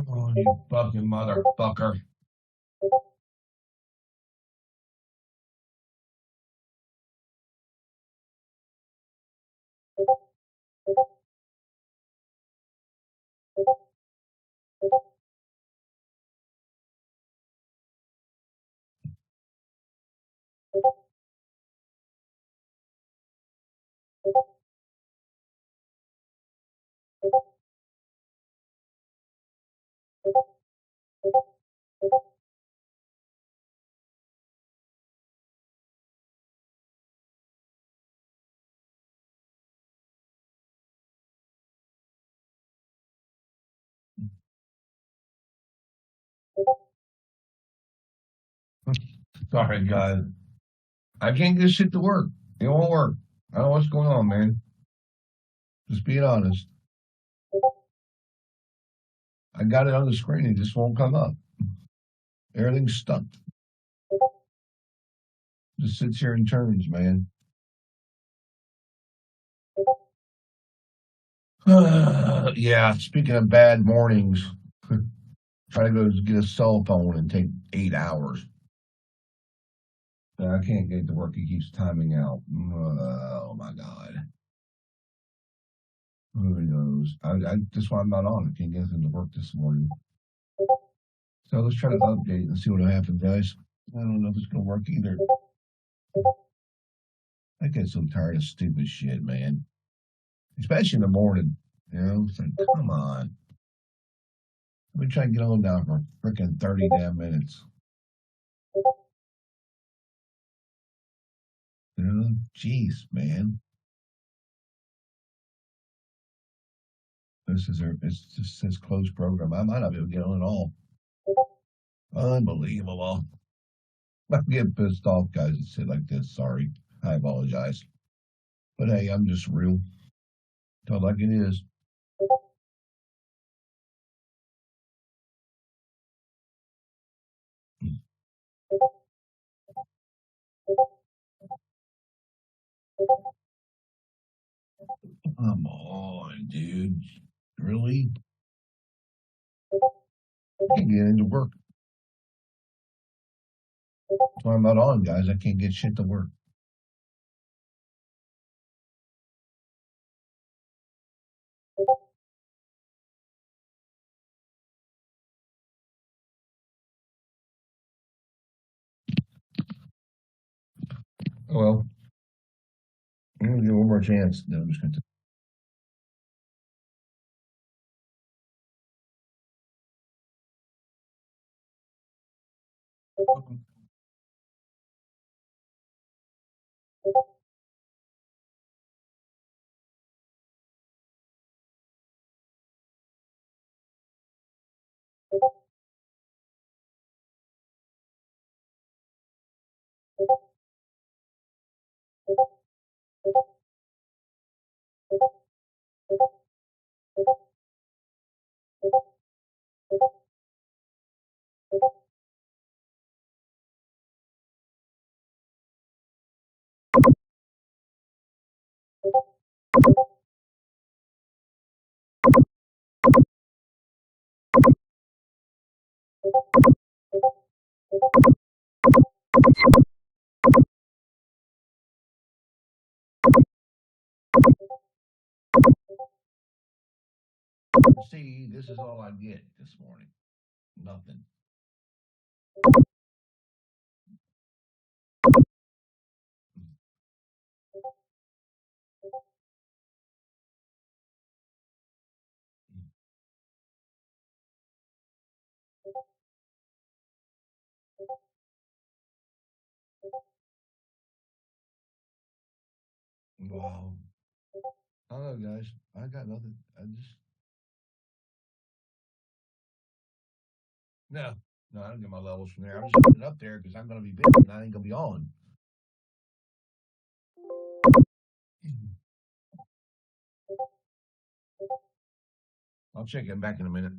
Oh, you fucking motherfucker. Sorry, guys. I can't get shit to work. It won't work. I don't know what's going on, man. Just being honest. I got it on the screen. It just won't come up. Everything's stuck. Just sits here and turns, man. Yeah, speaking of bad mornings, try to go get a cell phone and take 8 hours. I can't get it to work. It keeps timing out. Oh my God. Who knows? That's why I'm not on. I can't get anything to work this morning. So let's try to update and see what will happen, guys. I don't know if it's gonna work either. I get so tired of stupid shit, man. Especially in the morning. You know, it's like, come on. Let me try and get on now for freaking 30 damn minutes. You know, jeez, man. It just says closed program. I might not be able to get on at all. Unbelievable. I'm getting pissed off, guys, that sit like this. Sorry. I apologize. But hey, I'm just real. Tell it like it is. Come on, dude. Really? I can't get into work. That's why I'm not on, guys. I can't get shit to work. Oh, well, I'm gonna give it one more chance. No, I'm just gonna. See, this is all I get this morning. Nothing. Wow. I don't know, guys. I got nothing. I just no, no. I don't get my levels from there. I'm just putting it up there because I'm gonna be busy and I ain't gonna be on. I'll check it back in a minute.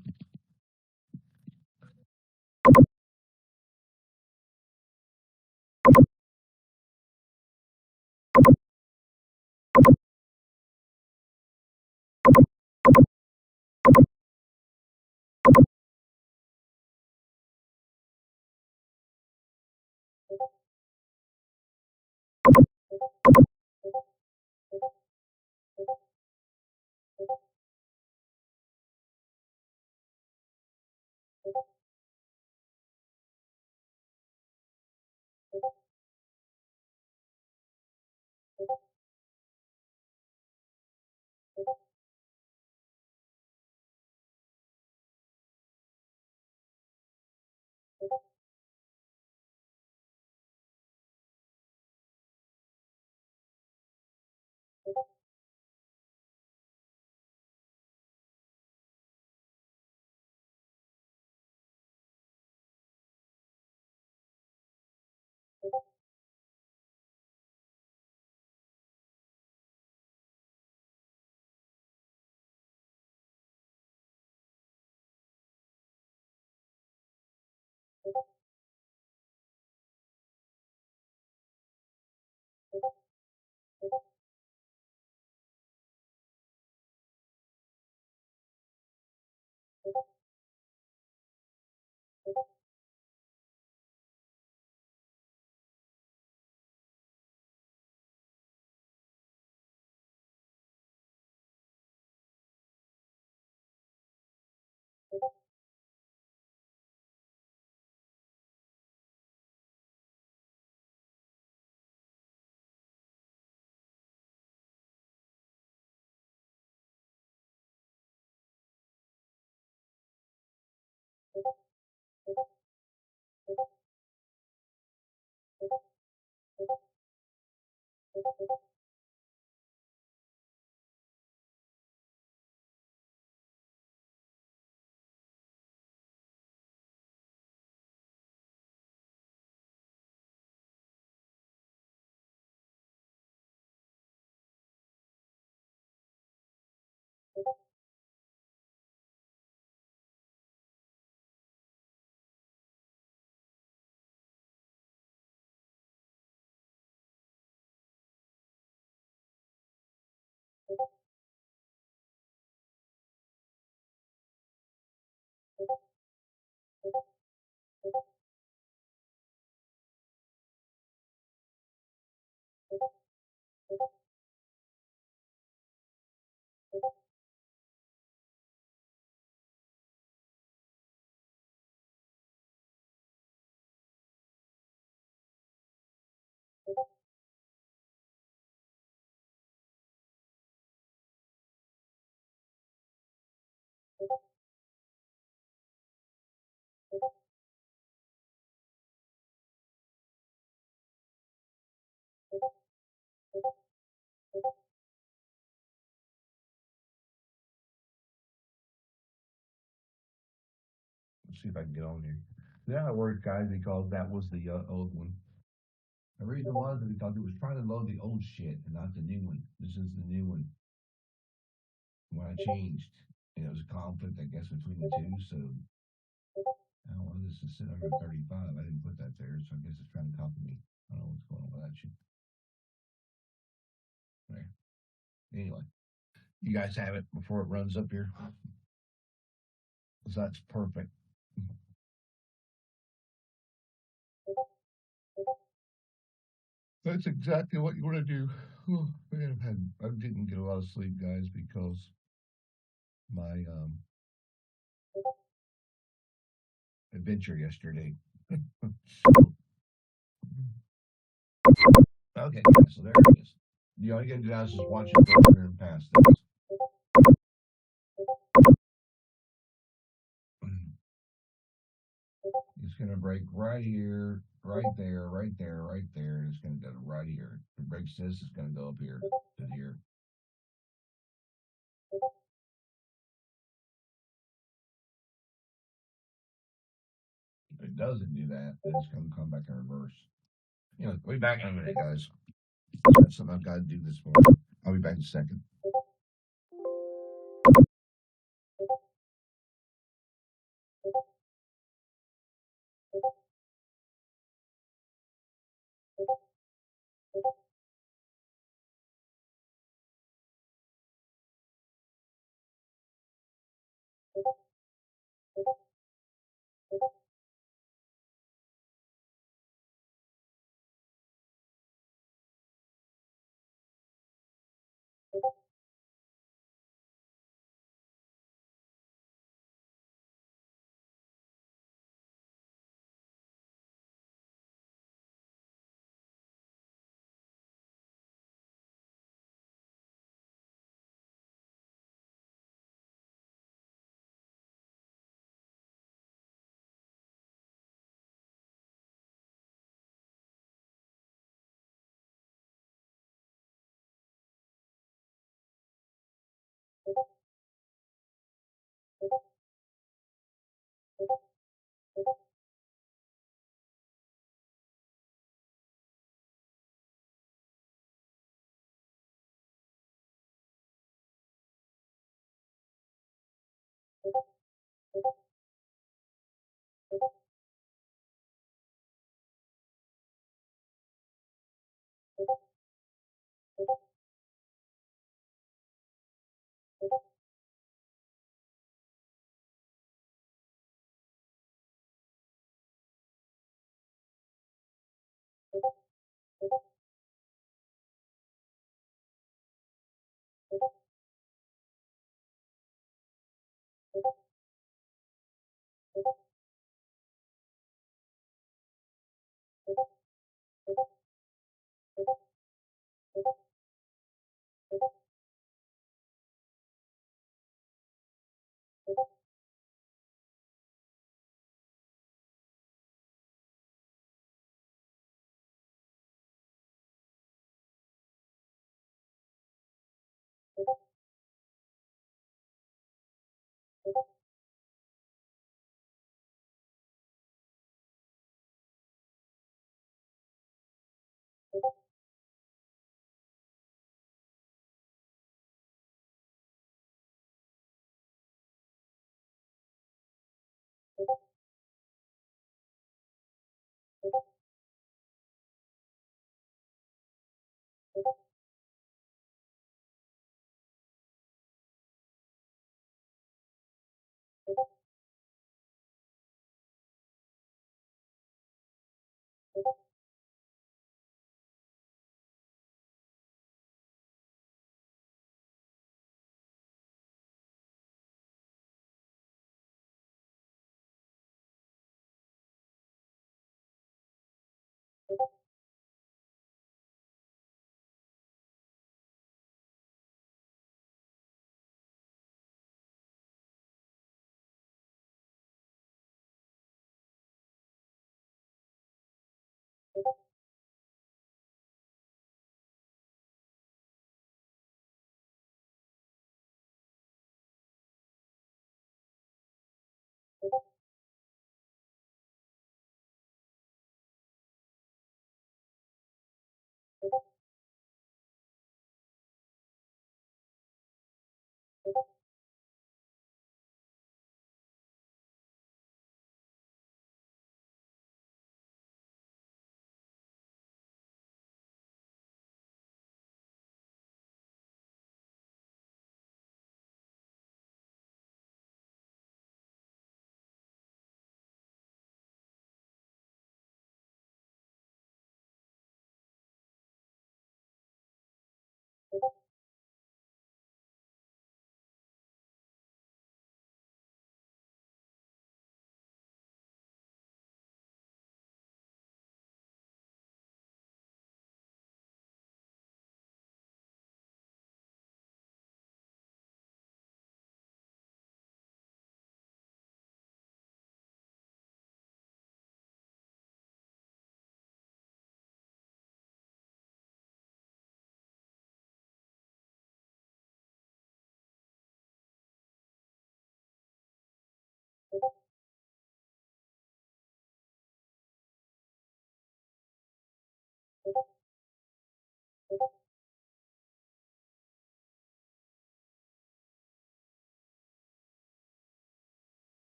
see if I can get on here. Yeah, it worked, guys, because that was the old one. The reason was because it was trying to load the old shit and not the new one. This is the new one. When I changed, and it was a conflict, I guess, between the two. So I don't want this to sit under 35. I didn't put that there, so I guess it's trying to copy me. I don't know what's going on with that shit. There. Anyway, you guys have it before it runs up here. So that's perfect. That's exactly what you want to do. Oh, man, I didn't get a lot of sleep, guys, because my adventure yesterday. Okay, so there it is. You all you gotta do now is just watch it go through and pass this. It's gonna break right here, right there, right there, right there, and it's gonna go right here. If it breaks this, it's gonna go up here to here. If it doesn't do that, then it's gonna come back in reverse. Anyway, we'll be back in a minute, guys. That's something I've got to do this morning. I'll be back in a second.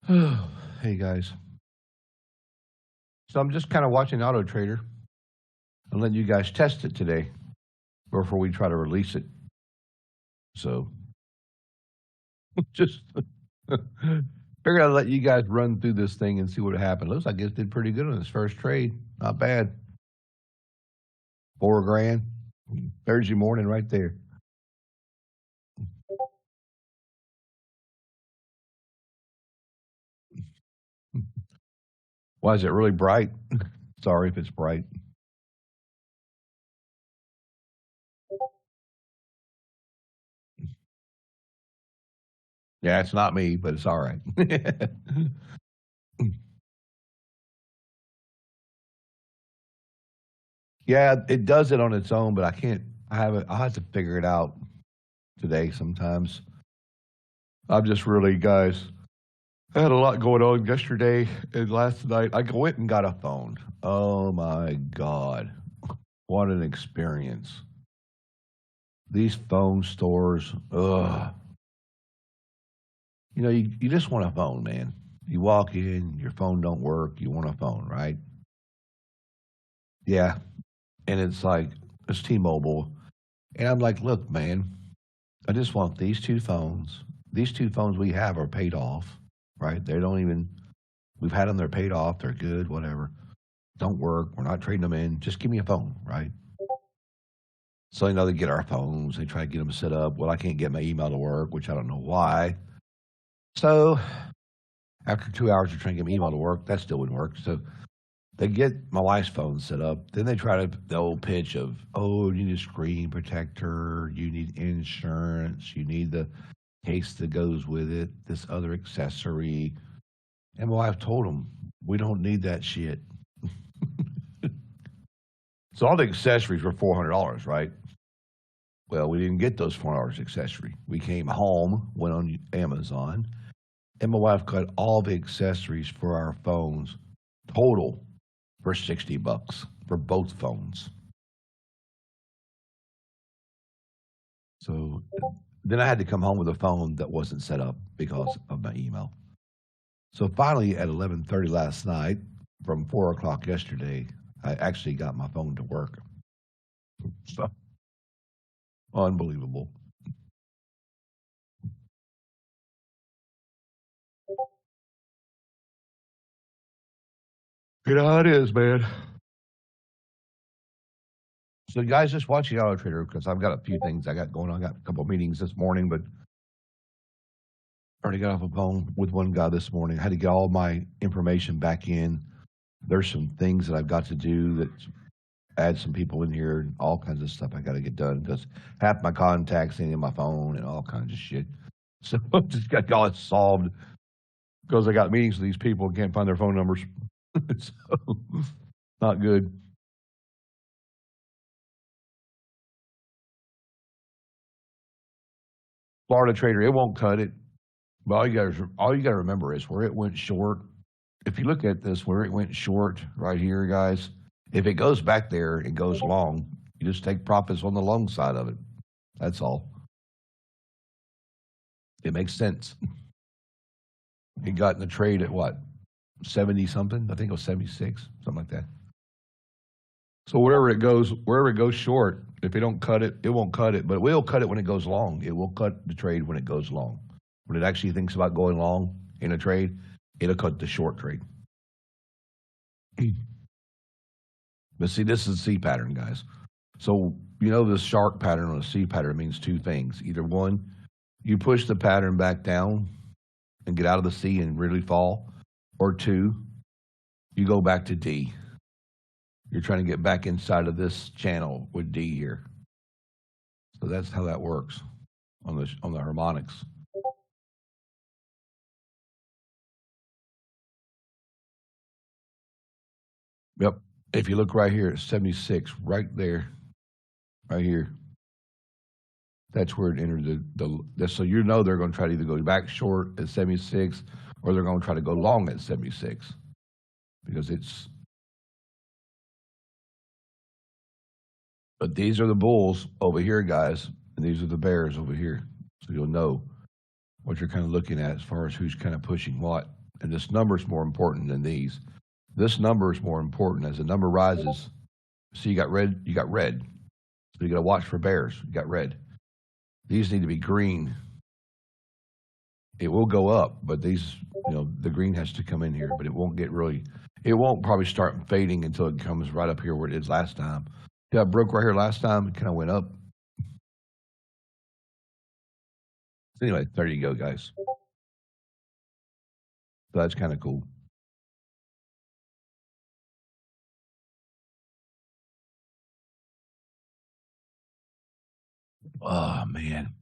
Hey guys. So I'm just kind of watching Auto Trader and letting you guys test it today before we try to release it. So just figured I'd let you guys run through this thing and see what happened. Looks like it did pretty good on this first trade. Not bad. 4 grand. Thursday morning right there. Why is it really bright? Sorry if it's bright. Yeah, it's not me, but it's all right. Yeah, it does it on its own, but I can't. I have to figure it out today. Sometimes I'm just really, guys. I had a lot going on yesterday and last night. I went and got a phone. Oh my god, what an experience! These phone stores. Ugh. You just want a phone, man. You walk in, your phone don't work. You want a phone, right? Yeah, and it's like it's T-Mobile, and I'm like, look, man, I just want these two phones. These two phones we have are paid off, right? They don't even. We've had them. They're paid off. They're good. Whatever. Don't work. We're not trading them in. Just give me a phone, right? So they get our phones. They try to get them set up. Well, I can't get my email to work, which I don't know why. So after 2 hours of trying to get my email to work, that still wouldn't work. So they get my wife's phone set up. Then they try the old pitch of, oh, you need a screen protector, you need insurance, you need the case that goes with it, this other accessory. And my wife told them, we don't need that shit. So all the accessories were $400, right? Well, we didn't get those $400 accessory. We came home, went on Amazon, and my wife got all the accessories for our phones total for $60 for both phones. So then I had to come home with a phone that wasn't set up because of my email. So finally at 11:30 last night, from 4 o'clock yesterday, I actually got my phone to work. So unbelievable. You know how it is, man. So guys, just watching Auto Trader because I've got a few things I got going on. I got a couple of meetings this morning, but already got off a phone with one guy this morning. I had to get all my information back in. There's some things that I've got to do that add some people in here and all kinds of stuff I got to get done because half my contacts ain't in my phone and all kinds of shit. So I just got all it solved because I got meetings with these people and can't find their phone numbers. So not good. Florida Trader, it won't cut it. But all you got to remember is where it went short. If you look at this, where it went short right here, guys, if it goes back there and goes long, you just take profits on the long side of it. That's all. It makes sense. He got in the trade at what, 70 something? I think it was 76, something like that. So wherever it goes short, if it don't cut it, it won't cut it. But it will cut it when it goes long. It will cut the trade when it goes long. When it actually thinks about going long in a trade, it'll cut the short trade. But see, this is a C pattern, guys. So this shark pattern on a C pattern means two things. Either one, you push the pattern back down and get out of the C and really fall, or two, you go back to D. You're trying to get back inside of this channel with D here. So that's how that works on the harmonics. Yep. If you look right here at 76, right there, right here, that's where it entered so they're going to try to either go back short at 76 or they're going to try to go long at 76 because it's. But these are the bulls over here, guys, and these are the bears over here. So you'll know what you're kind of looking at as far as who's kind of pushing what. And this number is more important than these. This number is more important. As the number rises, see, you got red, you got red. So you got to watch for bears. You got red. These need to be green. It will go up, but these, the green has to come in here, but it won't get really, it won't probably start fading until it comes right up here where it is last time. Yeah, it broke right here last time. It kind of went up. Anyway, there you go, guys. So that's kind of cool. Oh, man.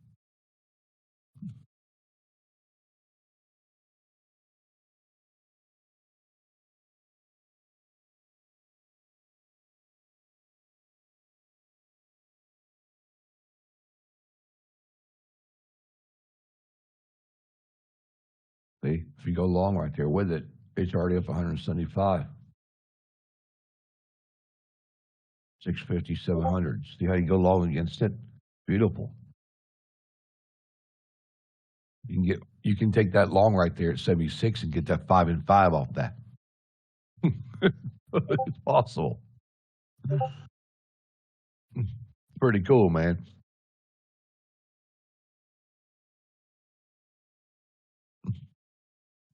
See, if you go long right there with it, it's already up 175, 650, 700. See how you go long against it? Beautiful. You can take that long right there at 76 and get that 5 and 5 off that. It's possible. Pretty cool, man.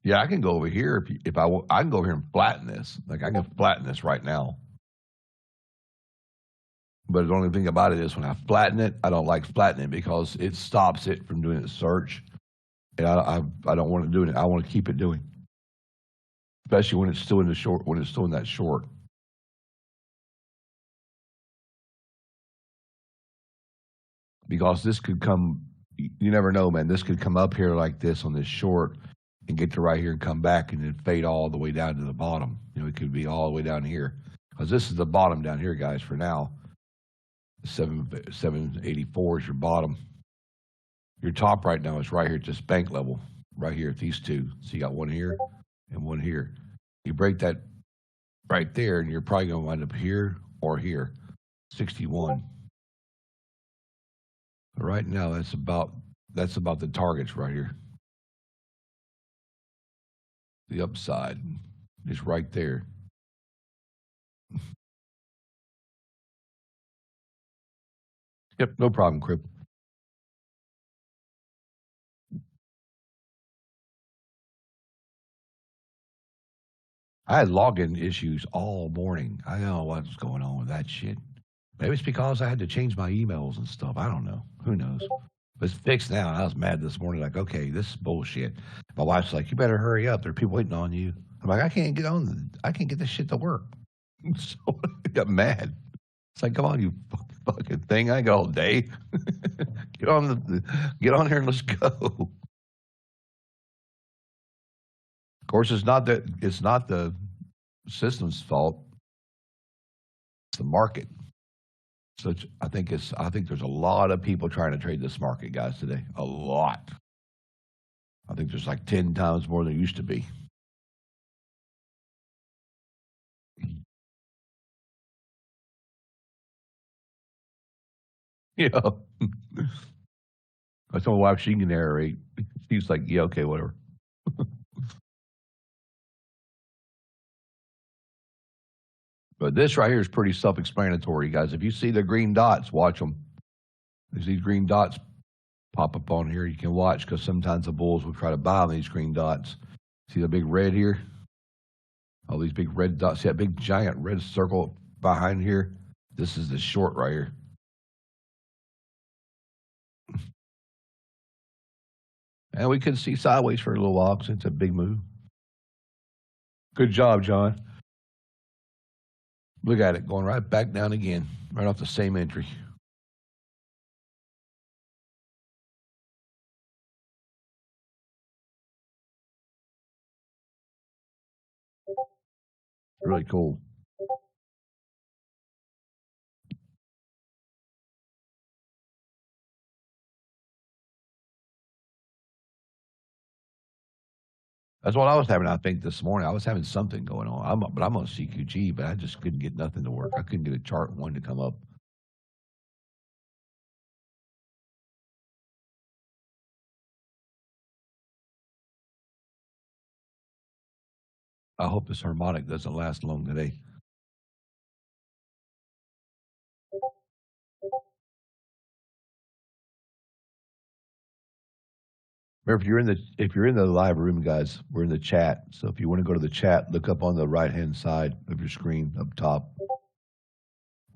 Yeah, I can go over here if I can go over here and flatten this. Like I can flatten this right now. But the only thing about it is when I flatten it, I don't like flattening it because it stops it from doing its search, and I don't want to do it. I want to keep it doing, especially when it's still in the short. When it's still in that short, because this could come. You never know, man. This could come up here like this on this short, and get to right here and come back and then fade all the way down to the bottom. It could be all the way down here because this is the bottom down here, guys. For now, 784 is your bottom. Your top right now is right here at this bank level, right here at these two. So you got one here and one here. You break that right there, and you're probably going to wind up here or here, 61. But right now, that's about the targets right here. The upside is right there. Yep, no problem, Crip. I had login issues all morning. I don't know what's going on with that shit. Maybe it's because I had to change my emails and stuff. I don't know. Who knows? But it's fixed now. And I was mad this morning, like, okay, this is bullshit. My wife's like, you better hurry up. There are people waiting on you. I'm like, I can't get this shit to work. So I got mad. It's like, come on, you fucking thing. I got all day. Get on here and let's go. Of course, it's not the system's fault. It's the market. So I think there's a lot of people trying to trade this market, guys, today. A lot. I think there's like 10 times more than there used to be. Yeah. I told my wife she can narrate. She's like, yeah, okay, whatever. But this right here is pretty self-explanatory, guys. If you see the green dots, watch them. As these green dots pop up on here, you can watch because sometimes the bulls will try to buy on these green dots. See the big red here? All these big red dots. See that big giant red circle behind here? This is the short right here. And we could see sideways for a little while because it's a big move. Good job, John. Look at it going right back down again, right off the same entry. Really cool. That's what I was having, I think, this morning. I was having something going on. I'm on CQG, but I just couldn't get nothing to work. I couldn't get a chart one to come up. I hope this harmonic doesn't last long today. Remember, if you're in the live room, guys, we're in the chat. So if you want to go to the chat, look up on the right hand side of your screen up top,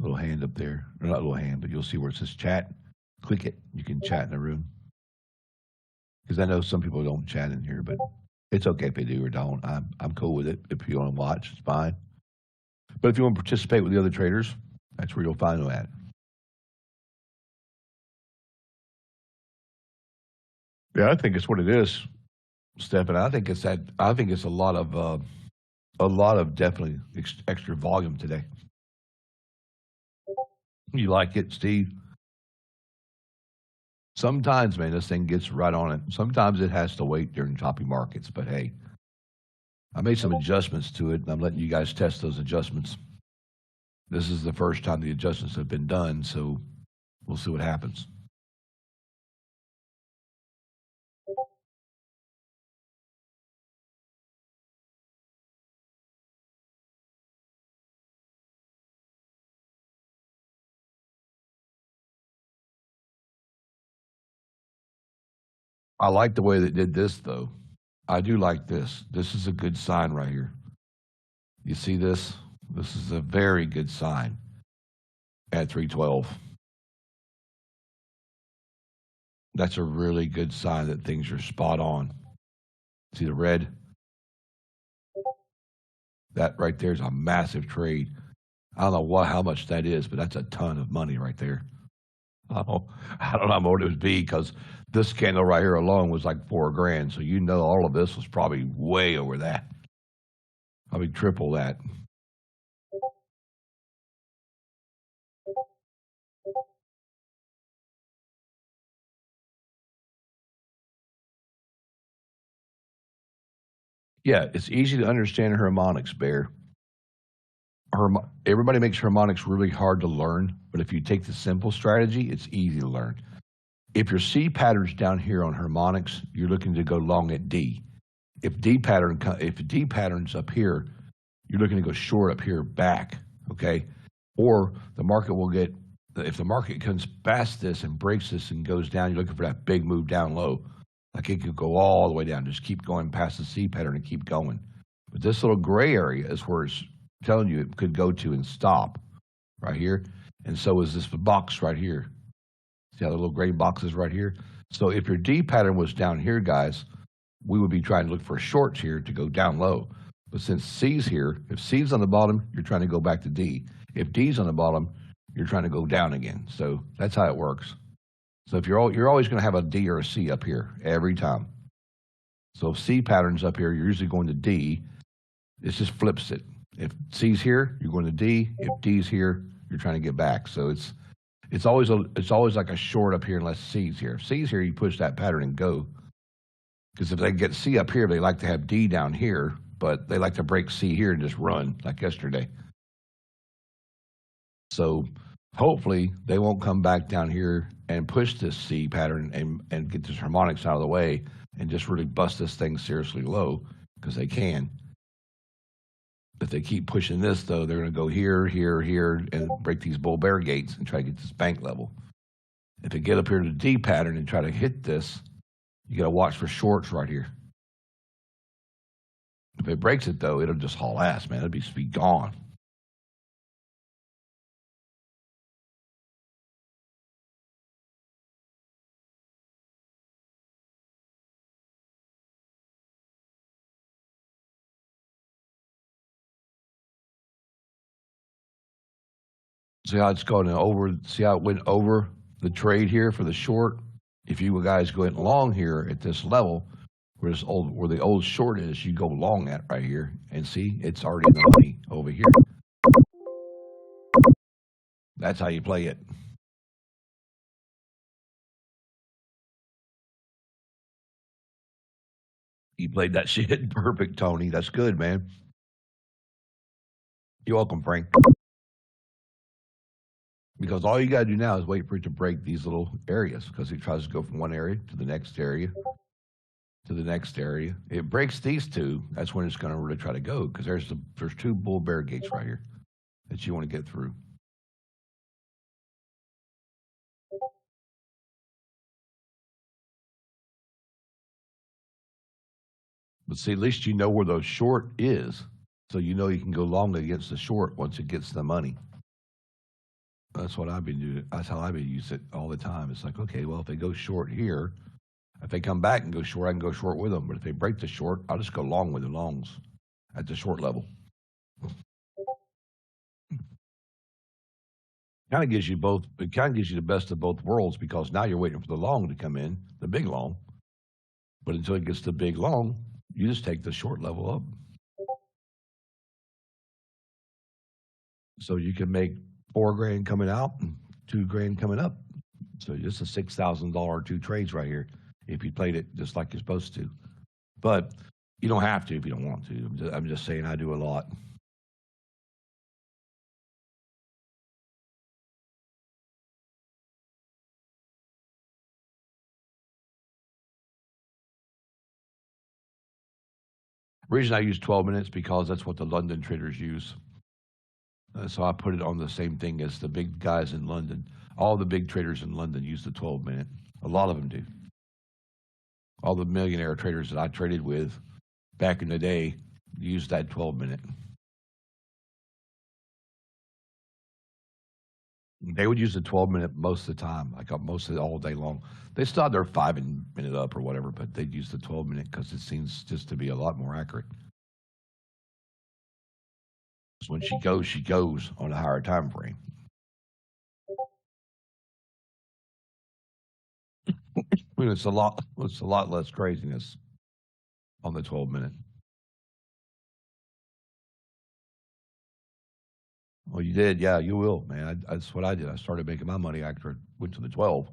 little hand up there, or not little hand, but you'll see where it says chat. Click it. You can chat in the room. Because I know some people don't chat in here, but it's okay if they do or don't. I'm cool with it. If you want to watch, it's fine. But if you want to participate with the other traders, that's where you'll find them at. Yeah, I think it's what it is, Stephen. I think it's that. I think it's a lot of definitely extra volume today. You like it, Steve? Sometimes, man, this thing gets right on it. Sometimes it has to wait during choppy markets. But hey, I made some adjustments to it, and I'm letting you guys test those adjustments. This is the first time the adjustments have been done, so we'll see what happens. I like the way they did this, though. I do like this. This is a good sign right here. You see this? This is a very good sign at 312. That's a really good sign that things are spot on. See the red? That right there is a massive trade. I don't know how much that is, but that's a ton of money right there. Oh, I don't know what it would be because this candle right here alone was like $4,000. So you know all of this was probably way over that. Probably triple that. Yeah, it's easy to understand harmonics, Bear. Everybody makes harmonics really hard to learn, but if you take the simple strategy, it's easy to learn. If your C pattern's down here on harmonics, you're looking to go long at D. If D pattern's up here, you're looking to go short up here back, okay? Or the market will get, if the market comes past this and breaks this and goes down, you're looking for that big move down low. Like it could go all the way down, just keep going past the C pattern and keep going. But this little gray area is where it's telling you it could go to and stop right here. And so is this box right here. See how the little gray box is right here? So if your D pattern was down here, guys, we would be trying to look for shorts here to go down low. But since C's here, if C's on the bottom, you're trying to go back to D. If D's on the bottom, you're trying to go down again. So that's how it works. So if you're always going to have a D or a C up here every time. So if C pattern's up here, you're usually going to D. It just flips it. If C's here, you're going to D. If D's here, you're trying to get back. So it's always like a short up here unless C's here. If C's here, you push that pattern and go. Because if they get C up here, they like to have D down here, but they like to break C here and just run like yesterday. So hopefully they won't come back down here and push this C pattern and get this harmonics out of the way and just really bust this thing seriously low because they can. If they keep pushing this, though, they're going to go here, here, here, and break these bull bear gates and try to get this bank level. If they get up here to the D pattern and try to hit this, you got to watch for shorts right here. If it breaks it, though, it'll just haul ass, man. It'll be gone. See how it's going over? See how it went over the trade here for the short? If you guys go in long here at this level, where the old short is, you go long at right here, and see it's already in the money over here. That's how you play it. You played that shit perfect, Tony. That's good, man. You're welcome, Frank. Because all you got to do now is wait for it to break these little areas because it tries to go from one area to the next area. to the next area. It breaks these two. That's when it's going to really try to go because there's two bull bear gates right here that you want to get through. But see, at least you know where the short is, so you know you can go long against the short once it gets the money. That's what I've been doing. That's how I've been using it all the time. It's like, okay, well, if they go short here, if they come back and go short, I can go short with them. But if they break the short, I'll just go long with the longs at the short level. Kind of gives you both. It kind of gives you the best of both worlds because now you're waiting for the long to come in, the big long. But until it gets to big long, you just take the short level up. So you can make $4 grand coming out and $2 grand coming up. So just a $6,000 two trades right here if you played it just like you're supposed to. But you don't have to if you don't want to. I'm just saying I do a lot. The reason I use 12 minutes because that's what the London traders use. So I put it on the same thing as the big guys in London. All the big traders in London use the 12 minute. A lot of them do. All the millionaire traders that I traded with back in the day used that 12 minute. They would use the 12 minute most of the time, like most of it all day long. They still had their 5 minute up or whatever, but they'd use the 12 minute because it seems just to be a lot more accurate. When she goes on a higher time frame. I mean, it's a lot less craziness on the 12 minute. Well, you did, yeah, you will, man. That's what I did. I started making my money after I went to the 12.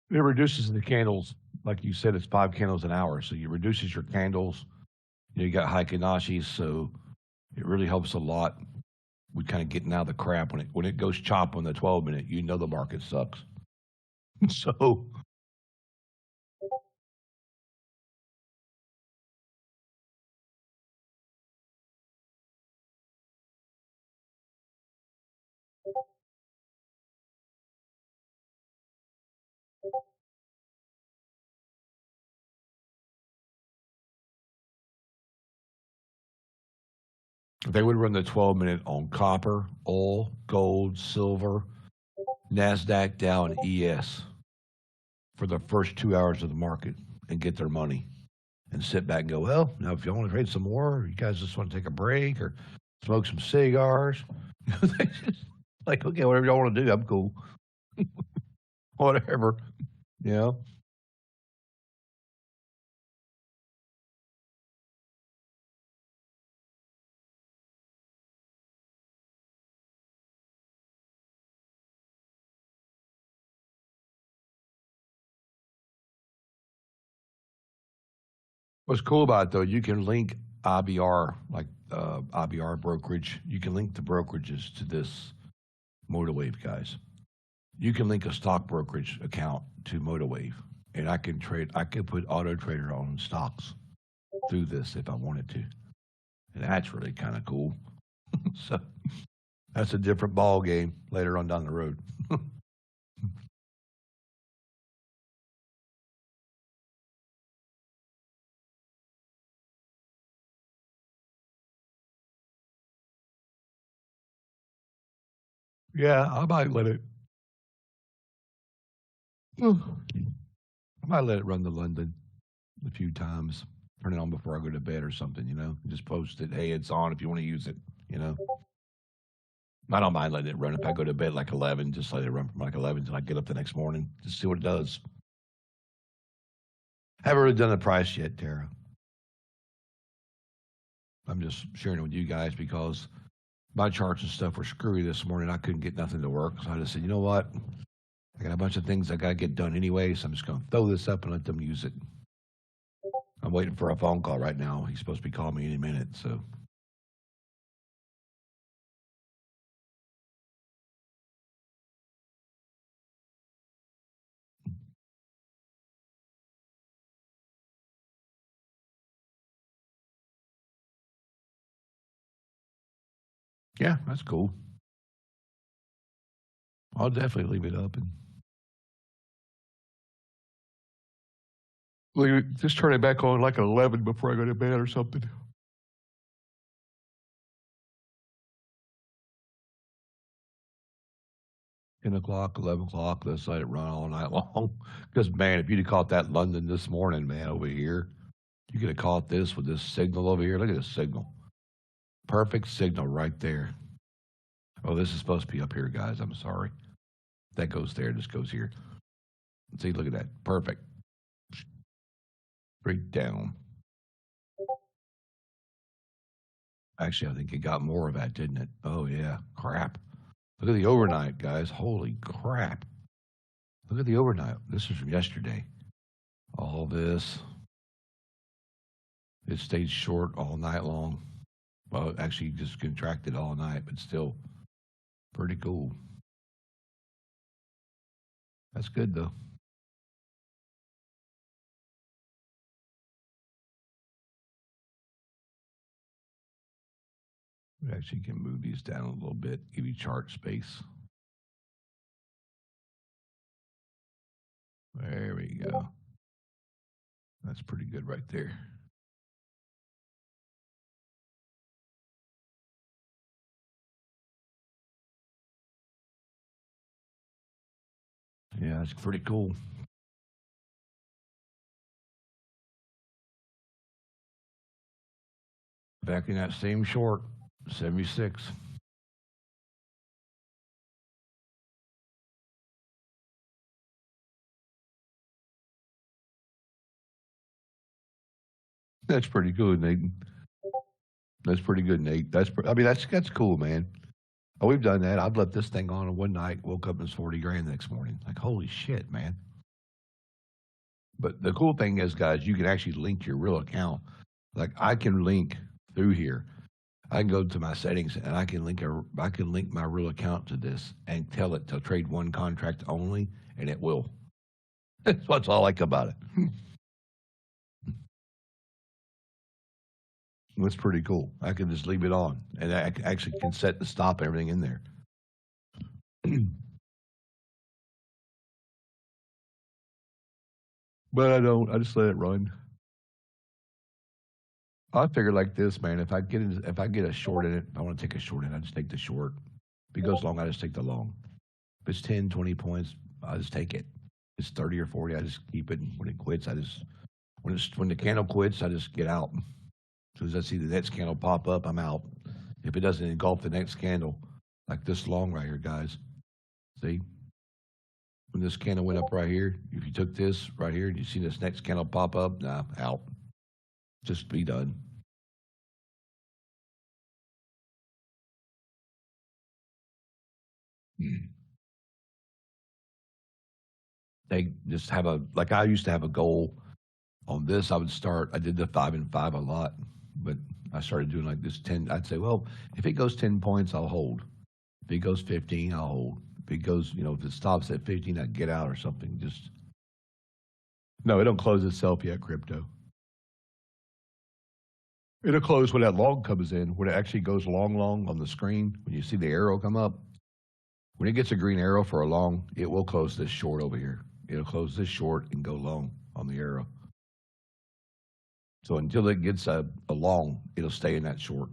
It reduces the candles, like you said, it's 5 candles an hour, so it reduces your candles. You got Heikinashis, so it really helps a lot with kind of getting out of the crap when it goes chop on the 12 minute. You know the market sucks. So they would run the 12 minute on copper, oil, gold, silver, NASDAQ, Dow, and ES for the first 2 hours of the market and get their money and sit back and go, well, now if you want to trade some more, or you guys just want to take a break or smoke some cigars, they just like, okay, whatever y'all want to do, I'm cool. Whatever, you know. What's cool about it though, you can link IBR, like IBR brokerage. You can link the brokerages to this MotorWave, guys. You can link a stock brokerage account to MotorWave, and I can trade. I can put Auto Trader on stocks through this if I wanted to, and that's really kind of cool. So that's a different ball game later on down the road. Yeah, I might let it. I might let it run to London a few times. Turn it on before I go to bed or something. Just post it. Hey, it's on if you want to use it. You know. I don't mind letting it run. If I go to bed like 11, just let it run from like 11 till I get up the next morning. Just see what it does. Haven't really done the price yet, Tara. I'm just sharing it with you guys because my charts and stuff were screwy this morning. I couldn't get nothing to work. So I just said, you know what? I got a bunch of things I got to get done anyway. So I'm just going to throw this up and let them use it. I'm waiting for a phone call right now. He's supposed to be calling me any minute. So Yeah, that's cool. I'll definitely leave it up and just turn it back on like at 11 before I go to bed or something. 10 o'clock, 11 o'clock. Let's let it run all night long. Because man, if you'd have caught that London this morning, man, over here, you could have caught this with this signal over here. Look at this signal. Perfect signal right there. Oh, this is supposed to be up here, guys. I'm sorry. That goes there. This goes here. See, look at that. Perfect. Straight down. Actually, I think it got more of that, didn't it? Oh, yeah. Crap. Look at the overnight, guys. Holy crap. Look at the overnight. This is from yesterday. All this. It stayed short all night long. Well, it actually just contracted all night, but still pretty cool. That's good, though. We actually can move these down a little bit, give you chart space. There we go. That's pretty good right there. Yeah, that's pretty cool. Back in that same short, 76. That's pretty good, Nathan. That's pretty good, Nate. I mean, that's cool, man. Oh, we've done that. I've left this thing on one night, woke up and it's 40 grand the next morning. Like, holy shit, man. But the cool thing is, guys, you can actually link your real account. Like, I can link through here. I can go to my settings and I can link my real account to this and tell it to trade one contract only, and it will. That's what's all I like about it. It's pretty cool. I can just leave it on, and I actually can set the stop and everything in there. But I don't. I just let it run. I figure like this, man. If I get a short in it, if I want to take a short in, I just take the short. If it goes long, I just take the long. If it's 10, 20 points, I just take it. If it's 30 or 40, I just keep it. When it quits, when the candle quits, I just get out. As soon as I see the next candle pop up, I'm out. If it doesn't engulf the next candle, like this long right here, guys. See? When this candle went up right here, if you took this right here and you see this next candle pop up, nah, out. Just be done. They just have like I used to have a goal on this. I did the 5 and 5 a lot, but I started doing like this 10. I'd say, well, if it goes 10 points, I'll hold. If it goes 15, I'll hold. If it goes, if it stops at 15, I'd get out or something. Just no, it don't close itself yet, crypto. It'll close when that long comes in, when it actually goes long, long on the screen. When you see the arrow come up, when it gets a green arrow for a long, it will close this short over here. It'll close this short and go long on the arrow. So until it gets a long, it'll stay in that short.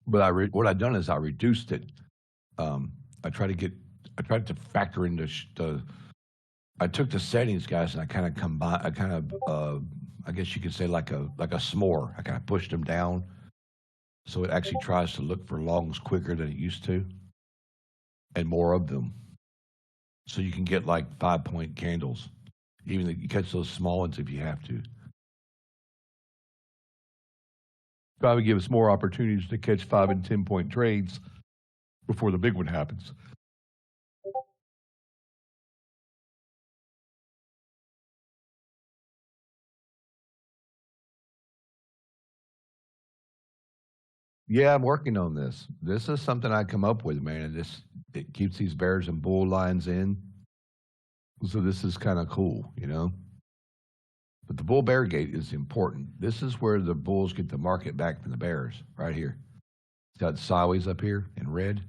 But what I've done is I reduced it. Um, I try to get, I tried to factor in the. I took the settings, guys, and I kind of combine. I guess you could say like a s'more. I kind of pushed them down, so it actually tries to look for longs quicker than it used to, and more of them. So you can get like 5 point candles, even if you catch those small ones if you have to. Probably give us more opportunities to catch 5 and 10 point trades before the big one happens. Yeah, I'm working on this. This is something I come up with, man, and it keeps these bears and bull lines in. So this is kind of cool. But the bull bear gate is important. This is where the bulls get the market back from the bears, right here. It's got sideways up here in red.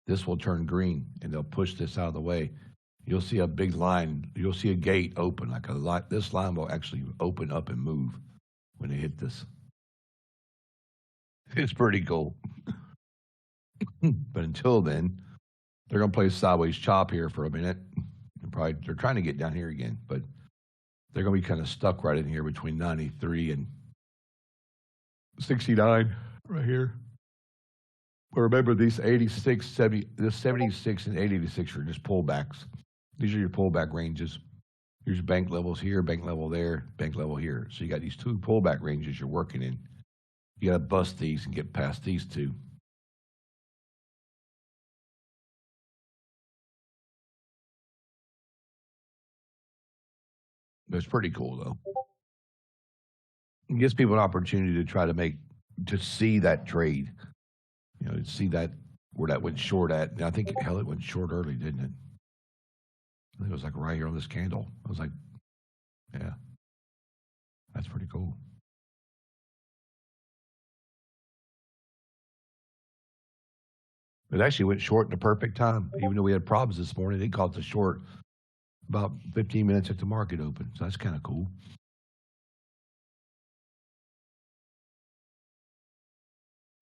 This will turn green, and they'll push this out of the way. You'll see a big line. You'll see a gate open, like a line. This line will actually open up and move when they hit this. It's pretty cool. But until then, they're going to play sideways chop here for a minute. They're trying to get down here again, but they're going to be kind of stuck right in here between 93 and 69 right here. But remember, these 86, 70, this 76 and 86 are just pullbacks. These are your pullback ranges. Here's bank levels here, bank level there, bank level here. So you got these two pullback ranges you're working in. You got to bust these and get past these two. It's pretty cool, though. It gives people an opportunity to try to see that trade. You know, to see that where that went short at. And I think, hell, it went short early, didn't it? I think it was like right here on this candle. I was like, yeah, that's pretty cool. It actually went short in the perfect time. Even though we had problems this morning, it caught the short about 15 minutes at the market open. So that's kind of cool.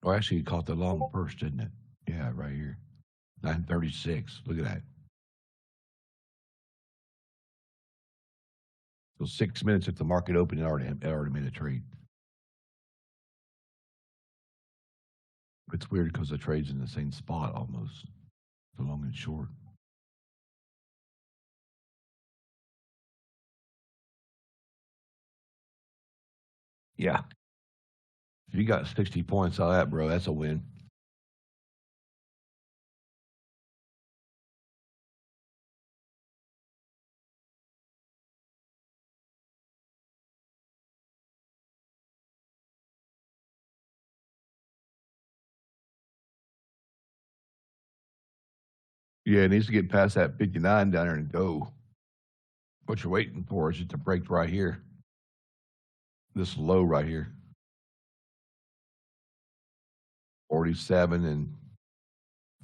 Oh, actually, it caught the long first, didn't it? Yeah, right here. 936. Look at that. So 6 minutes at the market open, it already made a trade. It's weird because the trade's in the same spot almost, the long and short. Yeah. If you got 60 points out of that, bro, that's a win. Yeah, it needs to get past that 59 down there and go. What you're waiting for is it to break right here. This low right here. 47 and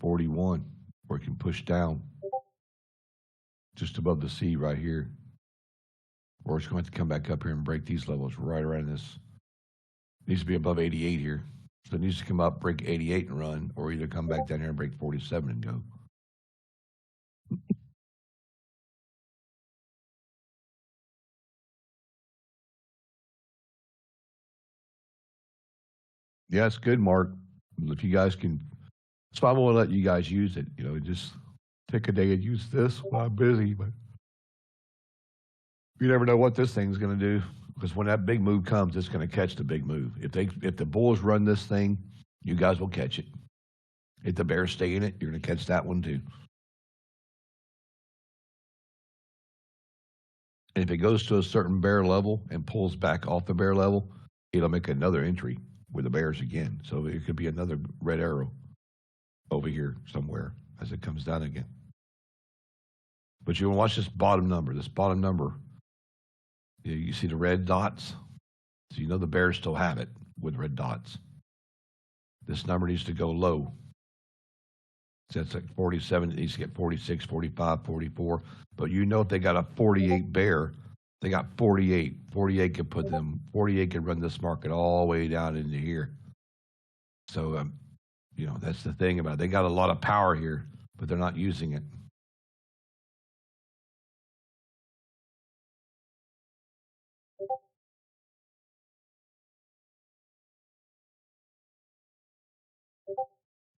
41, where it can push down just above the C right here. Or it's going to come back up here and break these levels right around this. It needs to be above 88 here. So it needs to come up, break 88 and run, or either come back down here and break 47 and go. Yeah, it's good, Mark. If you guys can, that's why I want to let you guys use it. You know, just take a day and use this while I'm busy. But you never know what this thing's going to do, because when that big move comes, it's going to catch the big move. If the bulls run this thing, you guys will catch it. If the bears stay in it, you're going to catch that one too. And if it goes to a certain bear level and pulls back off the bear level, it'll make another entry with the bears again. So it could be another red arrow over here somewhere as it comes down again. But you want to watch this bottom number. This bottom number, you see the red dots? So you know the bears still have it with red dots. This number needs to go low. So that's like 47. It needs to get 46, 45, 44. But you know if they got a 48 bear, they got 48. 48 could put them, 48 could run this market all the way down into here. So, you know, that's the thing about it. They got a lot of power here, but they're not using it.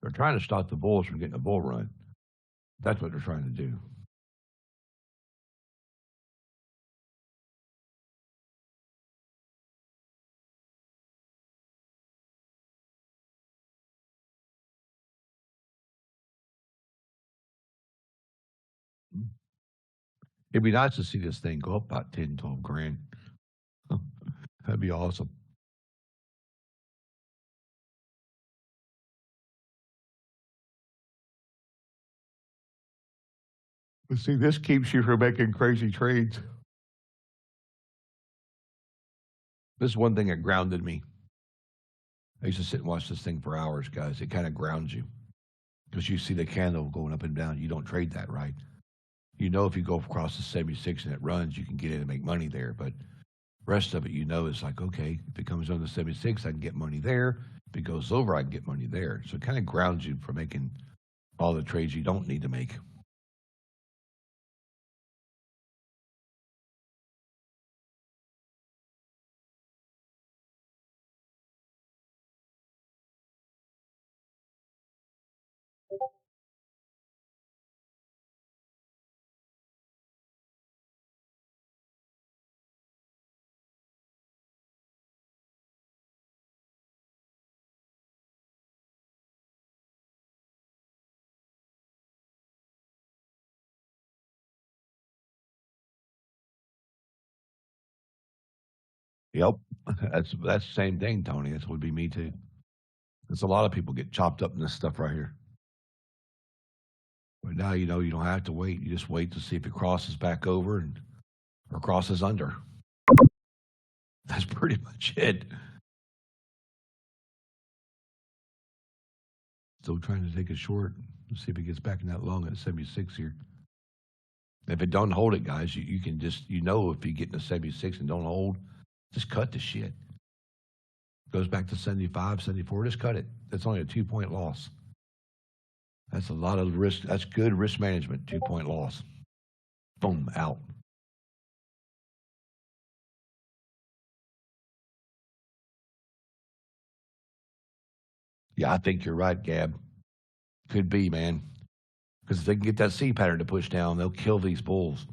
They're trying to stop the bulls from getting a bull run. That's what they're trying to do. It'd be nice to see this thing go up about 10, 12 grand. That'd be awesome. But see, this keeps you from making crazy trades. This is one thing that grounded me. I used to sit and watch this thing for hours, guys. It kind of grounds you because you see the candle going up and down. You don't trade that, right? You know, if you go across the 76 and it runs, you can get in and make money there. But rest of it, you know, is like, okay, if it comes on the 76, I can get money there. If it goes over, I can get money there. So it kind of grounds you for making all the trades you don't need to make. Yep. That's the same thing, Tony. That would be me too. There's a lot of people get chopped up in this stuff right here. But now you know you don't have to wait. You just wait to see if it crosses back over and or crosses under. That's pretty much it. Still trying to take a short. Let's see if it gets back in that long at 76 here. If it don't hold it, guys, you can just, you know, if you get in a 76 and don't hold, just cut the shit. Goes back to 75, 74, just cut it. That's only a 2-point loss. That's a lot of risk. That's good risk management, 2-point loss. Boom, out. Yeah, I think you're right, Gab. Could be, man. Because if they can get that C pattern to push down, they'll kill these bulls.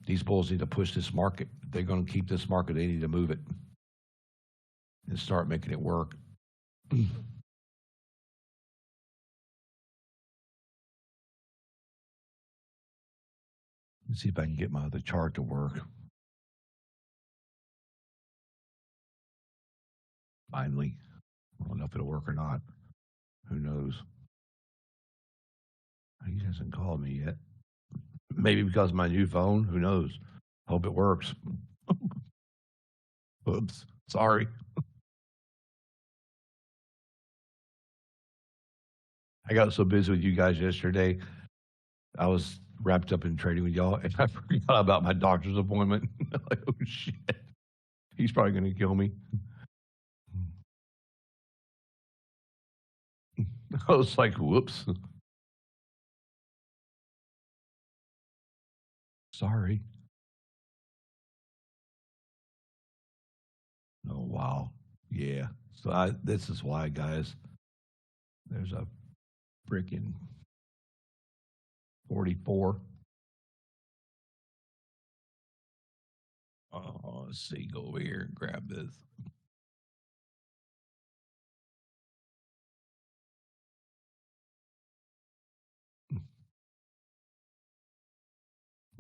These bulls need to push this market. If they're going to keep this market, they need to move it and start making it work. Let's see if I can get my other chart to work. Finally. I don't know if it'll work or not. Who knows? He hasn't called me yet. Maybe because of my new phone. Who knows? Hope it works. Oops. Sorry. I got so busy with you guys yesterday. I was wrapped up in trading with y'all, and I forgot about my doctor's appointment. Like, oh shit, he's probably going to kill me. I was like, whoops. Sorry. Oh wow. Yeah. So this is why, guys. There's a freaking 44. Oh, let's see. Go over here and grab this.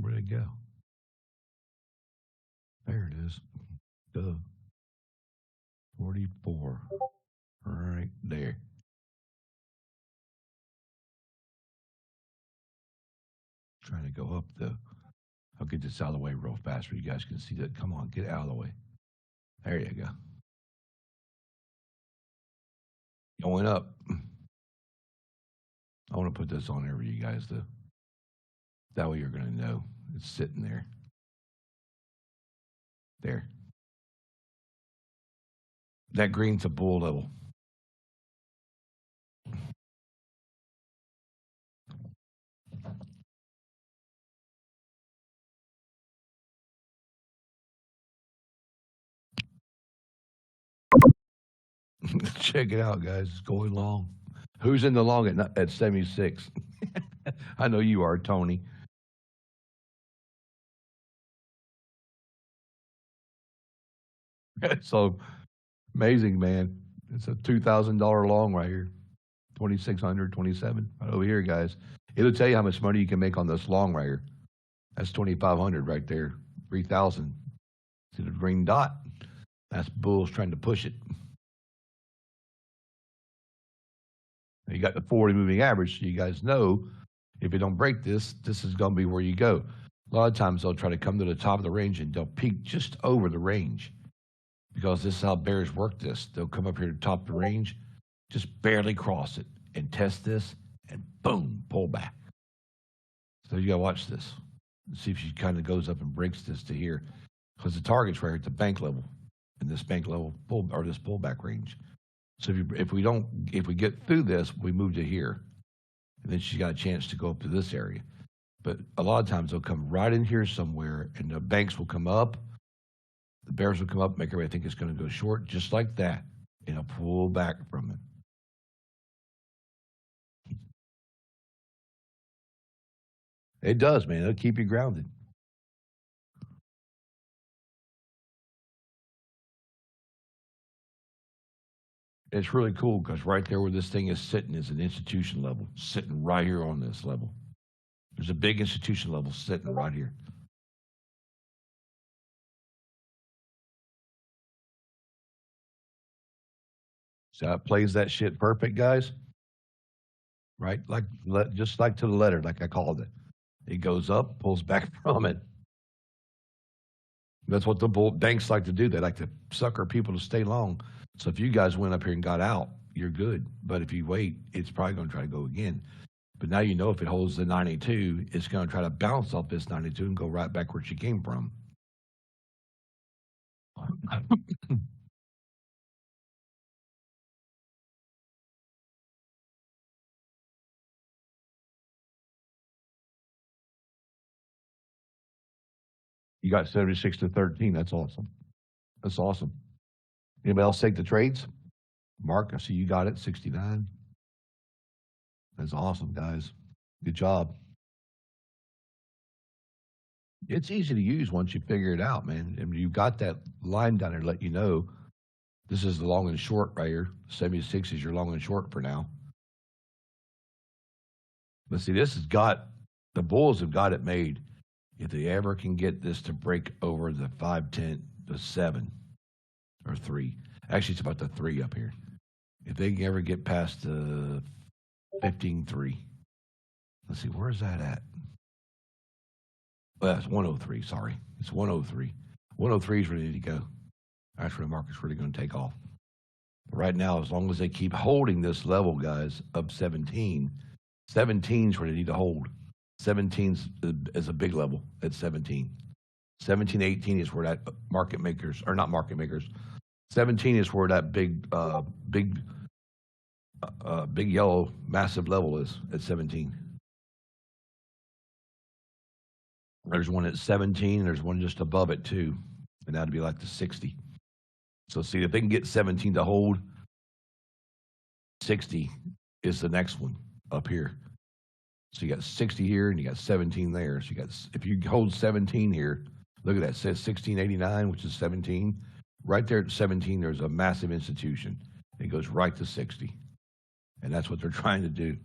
Where'd it go? There it is. The 44. Right there. Trying to go up the. I'll get this out of the way real fast so you guys can see that. Come on, get out of the way. There you go. Going up. I want to put this on there for you guys to. That way you're going to know it's sitting there. There. That green's a bull level. Check it out, guys. It's going long. Who's in the long at 76? I know you are, Tony. So amazing, man. It's a $2,000 long right here. 2,600, 27 right over here, guys. It'll tell you how much money you can make on this long right here. That's 2,500 right there. 3,000. See the green dot? That's bulls trying to push it. You got the 40 moving average, so you guys know if you don't break this, this is going to be where you go. A lot of times they'll try to come to the top of the range and they'll peak just over the range. because this is how bears work this. They'll come up here to top the range, just barely cross it and test this, and boom, pull back. So you got to watch this and see if she kind of goes up and breaks this to here, because the target's right here at the bank level, in this bank level pull or this pullback range. So if we get through this, we move to here, and then she's got a chance to go up to this area. But a lot of times they'll come right in here somewhere, and the banks will come up, the bears will come up, make everybody think it's going to go short, just like that, and a pull back from it. It does, man. It'll keep you grounded. It's really cool because right there where this thing is sitting is an institution level, sitting right here on this level. There's a big institution level sitting right here. So it plays that shit perfect, guys. Right? Just like to the letter, like I called it. It goes up, pulls back from it. That's what the banks like to do. They like to sucker people to stay long. So if you guys went up here and got out, you're good. But if you wait, it's probably going to try to go again. But now you know if it holds the 92, it's going to try to bounce off this 92 and go right back where she came from. You got 76 to 13. That's awesome. That's awesome. Anybody else take the trades? Mark, I see you got it, 69. That's awesome, guys. Good job. It's easy to use once you figure it out, man. And you've got that line down there to let you know this is the long and short right here. 76 is your long and short for now. But see, the Bulls have got it made. If they ever can get this to break over the 510, the 7 or 3. Actually, it's about the 3 up here. If they can ever get past the 15.3. Let's see, where is that at? Well, that's 103, sorry. It's 103. 103 is ready to go. That's where the market's really going to take off. But right now, as long as they keep holding this level, guys, of 17, 17 is where they need to hold. 17 is a big level at 17. 17, 18 is where that market makers, or not market makers, 17 is where that big yellow massive level is at 17. There's one at 17. There's one just above it too, and that'd be like the 60. So see if they can get 17 to hold. 60 is the next one up here. So you got 60 here and you got 17 there. So you got, if you hold 17 here, look at that. It says 1689, which is 17. Right there at 17, there's a massive institution. It goes right to 60. And that's what they're trying to do.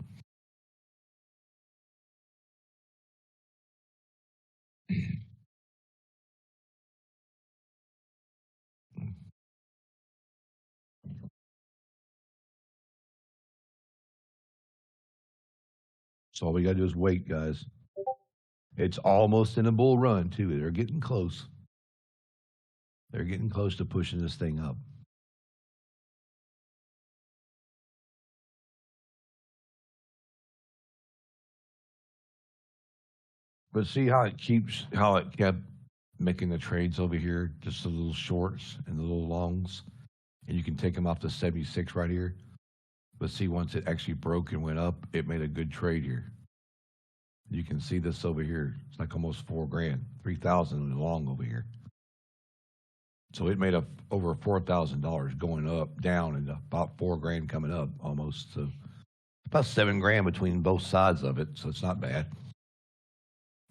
So all we got to do is wait, guys. It's almost in a bull run, too. They're getting close. They're getting close to pushing this thing up. But see how it kept making the trades over here, just the little shorts and the little longs, and you can take them off the 76 right here. But see, once it actually broke and went up, it made a good trade here. You can see this over here. It's like almost $4,000, 3,000 long over here. So it made over $4,000 going up, down, and about $4,000 coming up almost. So about $7,000 between both sides of it. So it's not bad.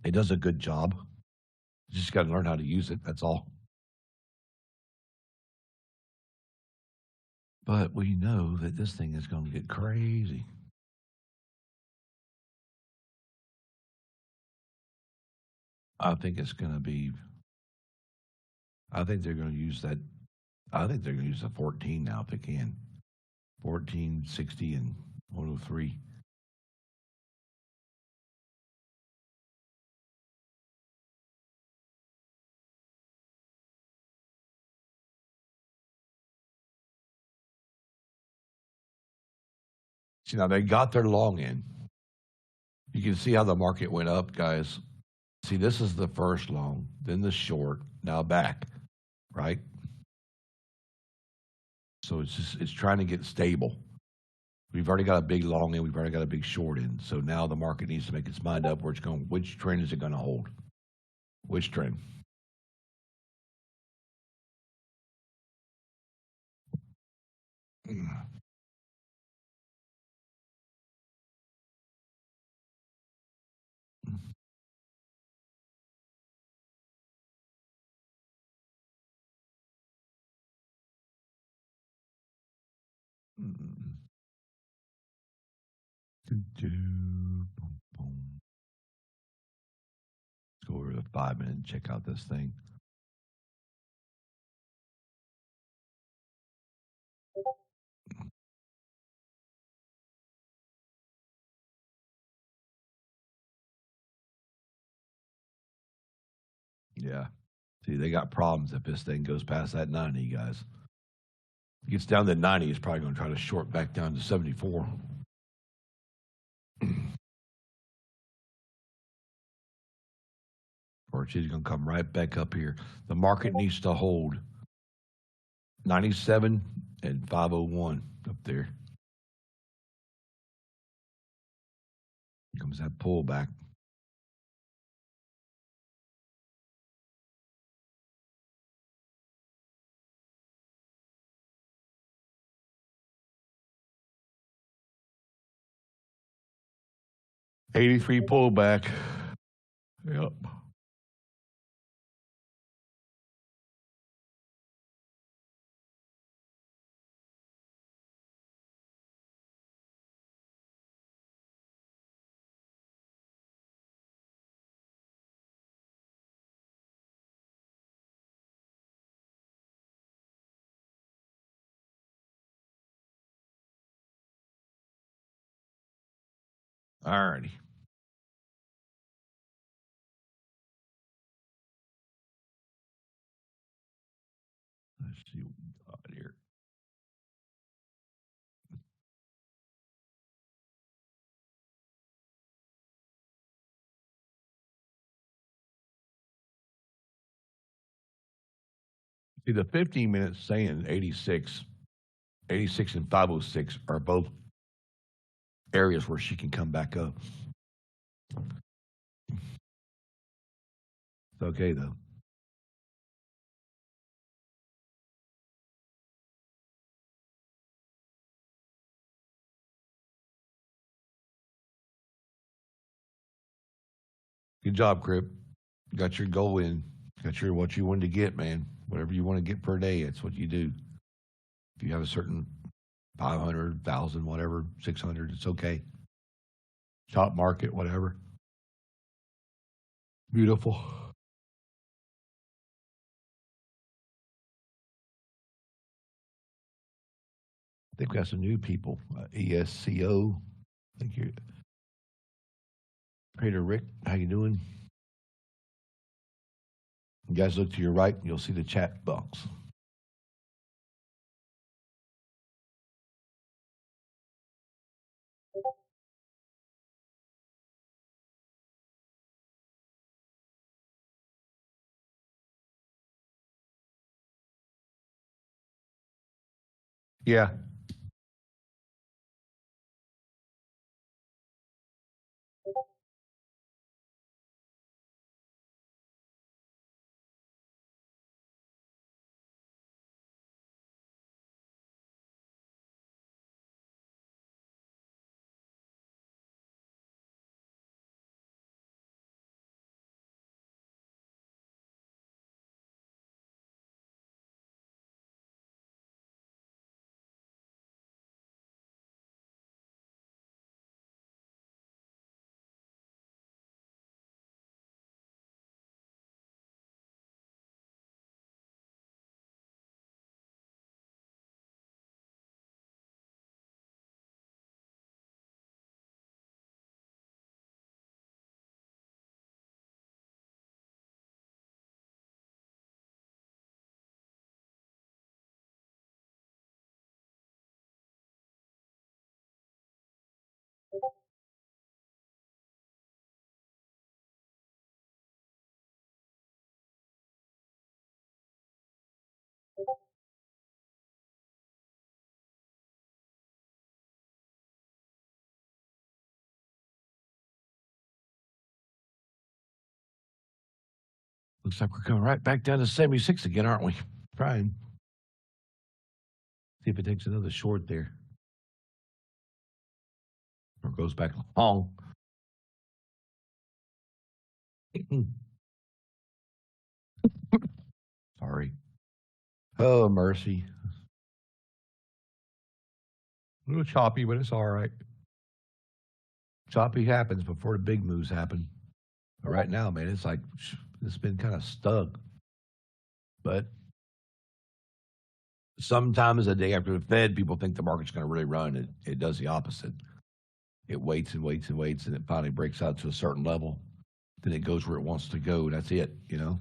It does a good job. You just got to learn how to use it. That's all. But we know that this thing is going to get crazy. I think it's going to be. I think they're going to use that. I think they're going to use the 14 now if they can. 14, 60, and 103. See, now they got their long in. You can see how the market went up, guys. See, this is the first long, then the short, now back, right? So it's trying to get stable. We've already got a big long in, we've already got a big short in. So now the market needs to make its mind up where it's going. Which trend is it going to hold? Which trend? Let's go over to 5 minutes and check out this thing. Yeah. See, they got problems if this thing goes past that 90, guys. If it gets down to 90, it's probably going to try to short back down to 74. Or she's going to come right back up here. The market needs to hold 97 and 501 up there. Here comes that pullback. $83 pullback. Yep. All righty. Let's see what we got here. See, the 15 minutes saying 86, 86 and 506 are both areas where she can come back up. It's okay, though. Good job, Crip. Got your goal in. Got your what you wanted to get, man. Whatever you want to get per day, that's what you do. If you have a certain 500, 1,000, whatever, 600, it's okay. Top market, whatever. Beautiful. I think we got some new people. ESCO. Thank you. Trader Rick, how you doing? You guys look to your right, you'll see the chat box. Yeah. Looks like we're coming right back down to 76 again, aren't we? Trying. See if it takes another short there. Or goes back long. Sorry. Oh, mercy. A little choppy, but it's all right. Choppy happens before the big moves happen. But right now, man, it's like it's been kind of stuck. But sometimes the day after the Fed, people think the market's going to really run. It does the opposite. It waits and waits and waits, and it finally breaks out to a certain level. Then it goes where it wants to go. That's it, you know?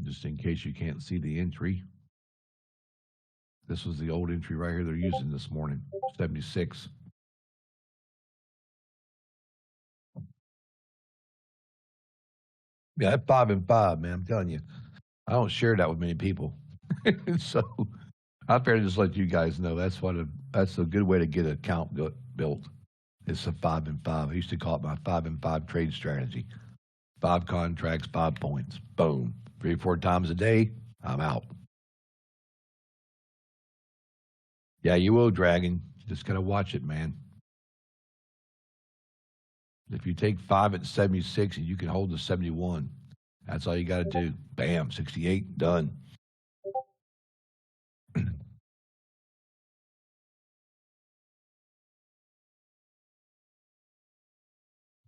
Just in case you can't see the entry, this was the old entry right here they're using this morning, 76. Yeah, that 5 and 5, man. I'm telling you, I don't share that with many people. So I figured just let you guys know that's a good way to get an account built. It's a 5 and 5. I used to call it my 5 and 5 trade strategy. 5 contracts, 5 points. Boom. 3 or 4 times a day, I'm out. Yeah, you will, Dragon. You just gotta watch it, man. If you take 5 at 76 and you can hold the 71, that's all you got to do. Bam, 68, done.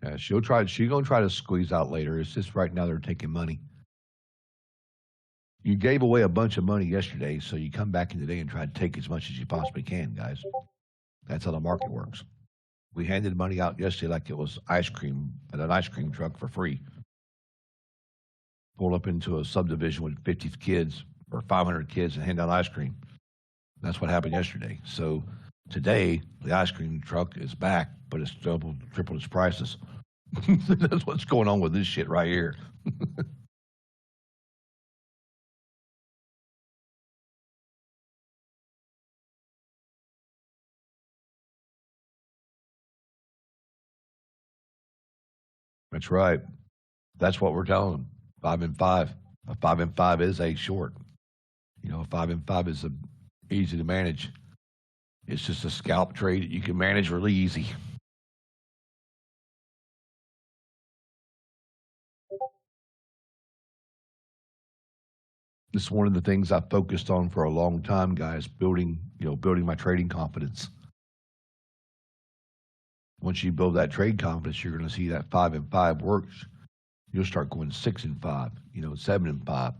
Yeah, she's gonna try to squeeze out later. It's just right now they're taking money. You gave away a bunch of money yesterday, so you come back in today and try to take as much as you possibly can, guys. That's how the market works. We handed money out yesterday like it was ice cream at an ice cream truck for free. Pull up into a subdivision with 50 kids or 500 kids and hand out ice cream. That's what happened yesterday. So today, the ice cream truck is back, but it's tripled its prices. That's what's going on with this shit right here. That's right. That's what we're telling them. 5 and 5. A 5 and 5 is a short. You know, a 5 and 5 is easy to manage. It's just a scalp trade that you can manage really easy. This is one of the things I focused on for a long time, guys, building my trading confidence. Once you build that trade confidence, you're going to see that 5 and 5 works. You'll start going 6 and 5, 7 and 5.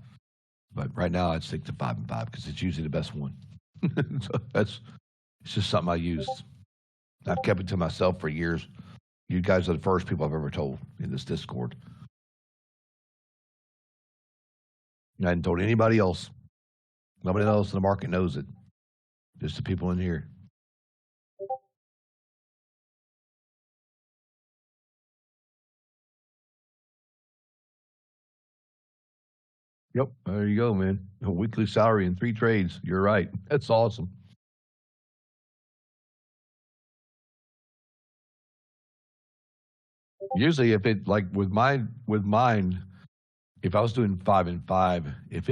But right now, I'd stick to 5 and 5 because it's usually the best one. So it's just something I used. I've kept it to myself for years. You guys are the first people I've ever told in this Discord. I hadn't told anybody else. Nobody else in the market knows it. Just the people in here. Yep, there you go, man. A weekly salary in 3 trades. You're right. That's awesome. Usually, if it like with mine, if I was doing 5 and 5, if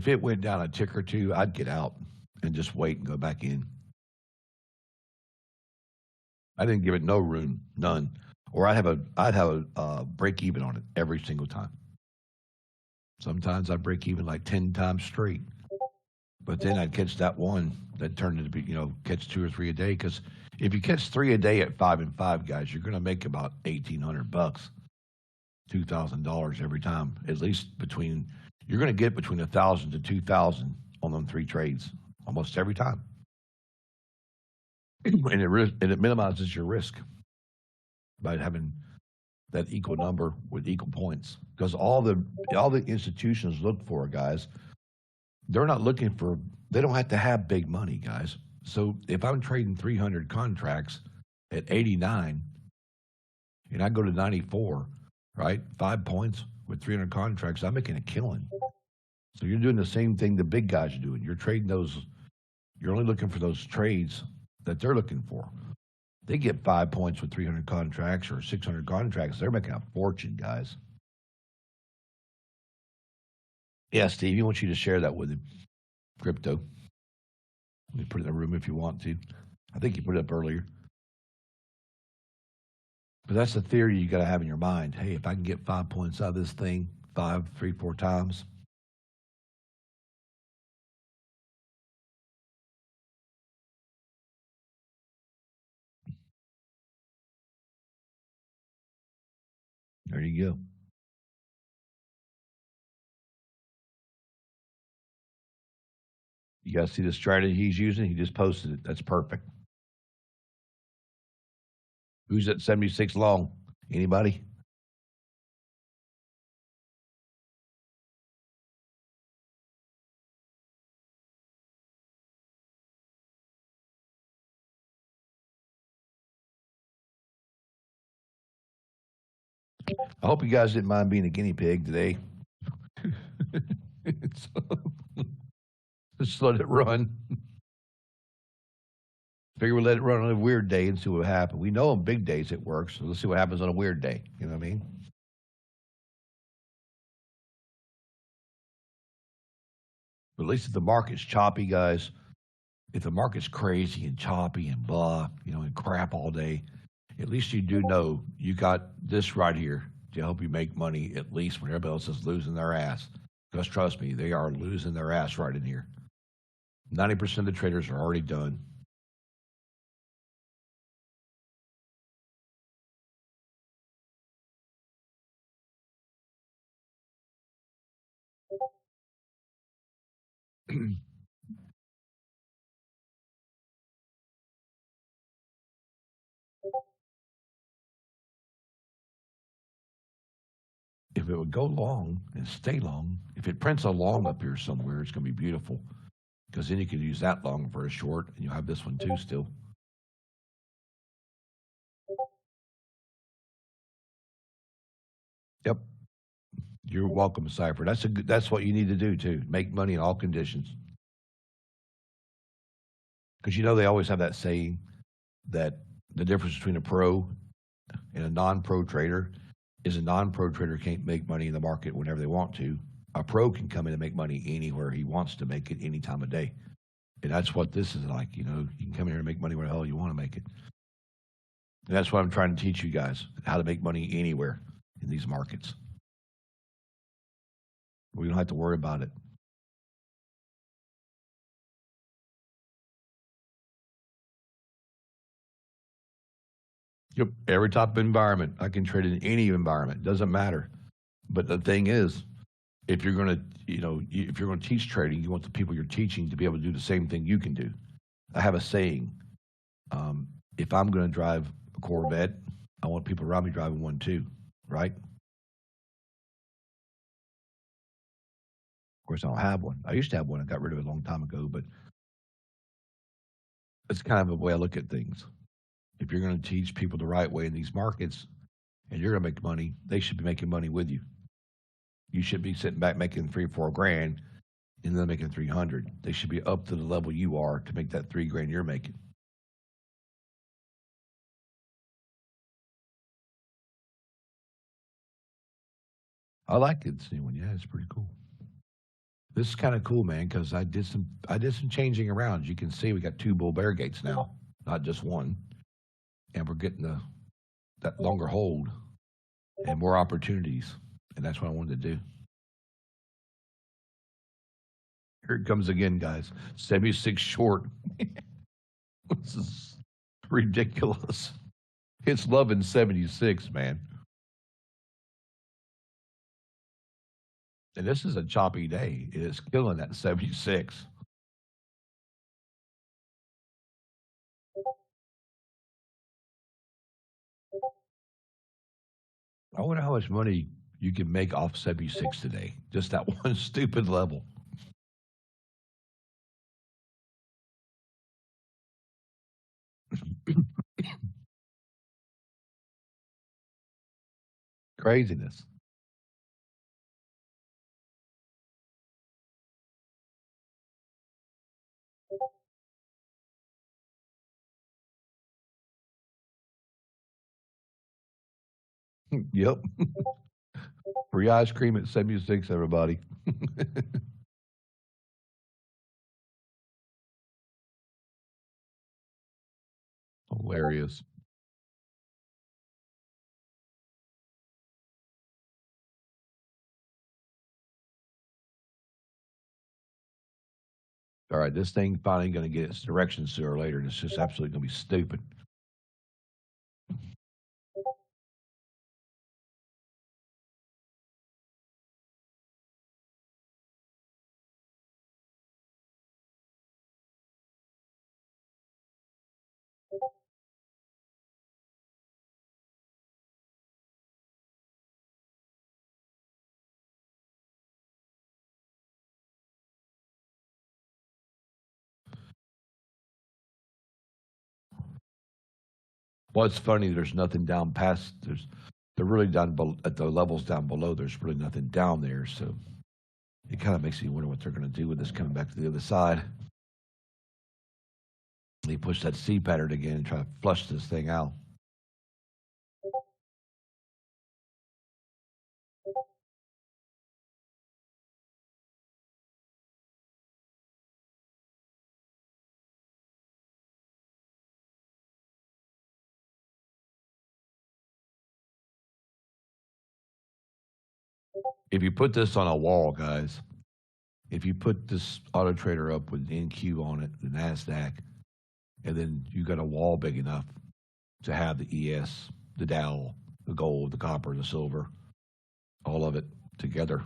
it went down a tick or two, I'd get out and just wait and go back in. I didn't give it no room, none, or I'd have a break even on it every single time. Sometimes I break even like 10 times straight, but then I'd catch that one that turned into be catch 2 or 3 a day. Because if you catch 3 a day at 5 and 5, guys, you're going to make about $1,800, $2,000 every time. At least you're going to get between 1,000 to 2,000 on them 3 trades almost every time, and it minimizes your risk by having that equal number with equal points. Because all the institutions look for, guys, they don't have to have big money, guys. So if I'm trading 300 contracts at 89 and I go to 94, right? 5 points with 300 contracts, I'm making a killing. So you're doing the same thing the big guys are doing. You're trading those, you're only looking for those trades that they're looking for. They get 5 points with 300 contracts or 600 contracts. They're making a fortune, guys. Yeah, Steve, he wants you to share that with him. Crypto. You put it in the room if you want to. I think you put it up earlier. But that's the theory you got to have in your mind. Hey, if I can get 5 points out of this thing 5, 3, 4 times, there you go. You guys see the strategy he's using? He just posted it. That's perfect. Who's at 76 long? Anybody? I hope you guys didn't mind being a guinea pig today. Just let it run. Figure we'll let it run on a weird day and see what happens. We know on big days it works, so let's see what happens on a weird day. You know what I mean? But at least if the market's choppy, guys, if the market's crazy and choppy and blah, and crap all day, at least you do know you got this right here to help you make money at least when everybody else is losing their ass. Because trust me, they are losing their ass right in here. 90% of the traders are already done. If it would go long and stay long, if it prints a long up here somewhere, it's going to be beautiful. Because then you can use that long for a short, and you'll have this one too still. Yep. You're welcome, Cypher. That's what you need to do too. Make money in all conditions. Because they always have that saying that the difference between a pro and a non-pro trader is a non-pro trader can't make money in the market whenever they want to. A pro can come in and make money anywhere he wants to make it any time of day. And that's what this is like. You can come in here and make money where the hell you want to make it. And that's what I'm trying to teach you guys, how to make money anywhere in these markets. We don't have to worry about it. Yep. Every type of environment. I can trade in any environment. Doesn't matter. But the thing is, if you're going to, if you're going to teach trading, you want the people you're teaching to be able to do the same thing you can do. I have a saying: if I'm going to drive a Corvette, I want people around me driving one too, right? Of course, I don't have one. I used to have one. I got rid of it a long time ago, but it's kind of a way I look at things. If you're going to teach people the right way in these markets and you're going to make money, they should be making money with you. You should be sitting back making 3 or 4 grand and then making 300. They should be up to the level you are to make that 3 grand you're making. I like this new one. Yeah, it's pretty cool. This is kind of cool, man, because I did some changing around. As you can see, we got 2 bull bear gates now, not just one, and we're getting that longer hold and more opportunities, and that's what I wanted to do. Here it comes again, guys. 76 short. This is ridiculous. It's loving 76, man. And this is a choppy day. It is killing that 76. I wonder how much money you can make off 76 today. Just that one stupid level. Craziness. Yep. Free ice cream at 76, everybody. Hilarious. All right, this thing finally going to get its directions sooner or later, and it's just absolutely going to be stupid. Well, it's funny. There's nothing down past. They're really at the levels down below. There's really nothing down there, so it kind of makes me wonder what they're going to do with this coming back to the other side. They push that C pattern again and try to flush this thing out. If you put this on a wall, guys, if you put this auto trader up with NQ on it, the NASDAQ, and then you got a wall big enough to have the ES, the Dow, the gold, the copper, the silver, all of it together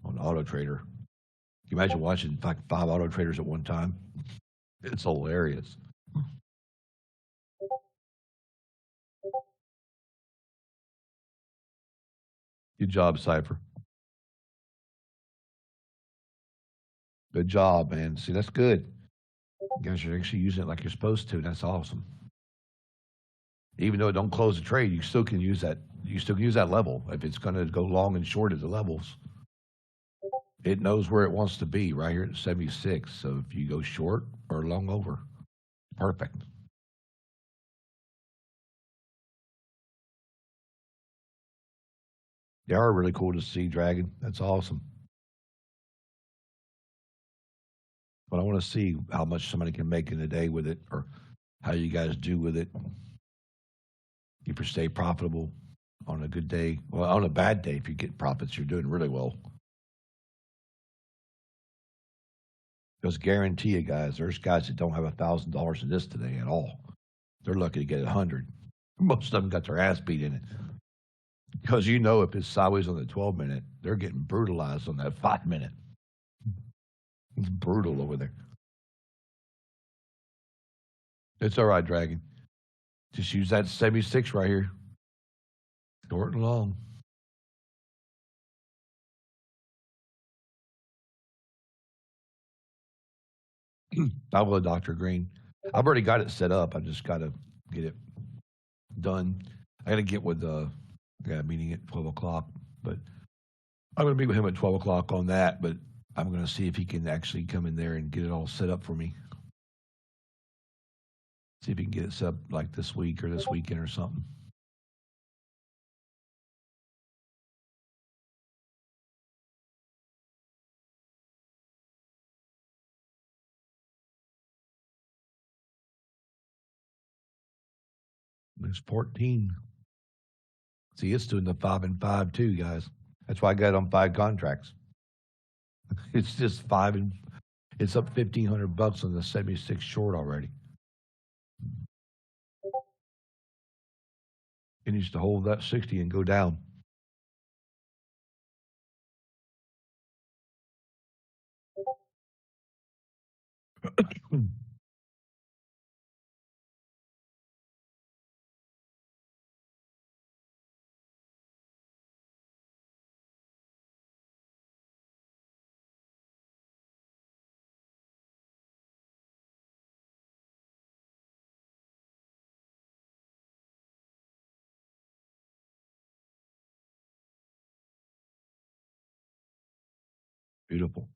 on auto trader. Can you imagine watching like 5 auto traders at one time? It's hilarious. Good job, Cypher. Good job, man. See, that's good. You guys are actually using it like you're supposed to. That's awesome. Even though it don't close the trade, you still can use that. You still can use that level if it's going to go long and short at the levels. It knows where it wants to be right here at 76. So if you go short or long over, perfect. They are really cool to see, Dragon. That's awesome. But I want to see how much somebody can make in a day with it, or how you guys do with it. You stay profitable on a good day. Well, on a bad day, if you get profits, you're doing really well. Because guarantee you, guys, there's guys that don't have $1,000 in this today at all. They're lucky to get 100. Most of them got their ass beat in it. Because you know, if it's sideways on the 12-minute, they're getting brutalized on that 5-minute. It's brutal over there. It's all right, Dragon. Just use that 76 right here. Short and long. I will, Dr. Green. I've already got it set up. I just got to get it done. I got to get with I got a meeting at 12 o'clock, but I'm going to meet with him at 12 o'clock on that, but I'm going to see if he can actually come in there and get it all set up for me. See if he can get it set up like this week or this weekend or something. There's 14. See, it's doing the 5 and 5 too, guys. That's why I got it on 5 contracts. It's just 5 and it's up $1,500 on the 76 short already. It needs to hold that 60 and go down. Beautiful.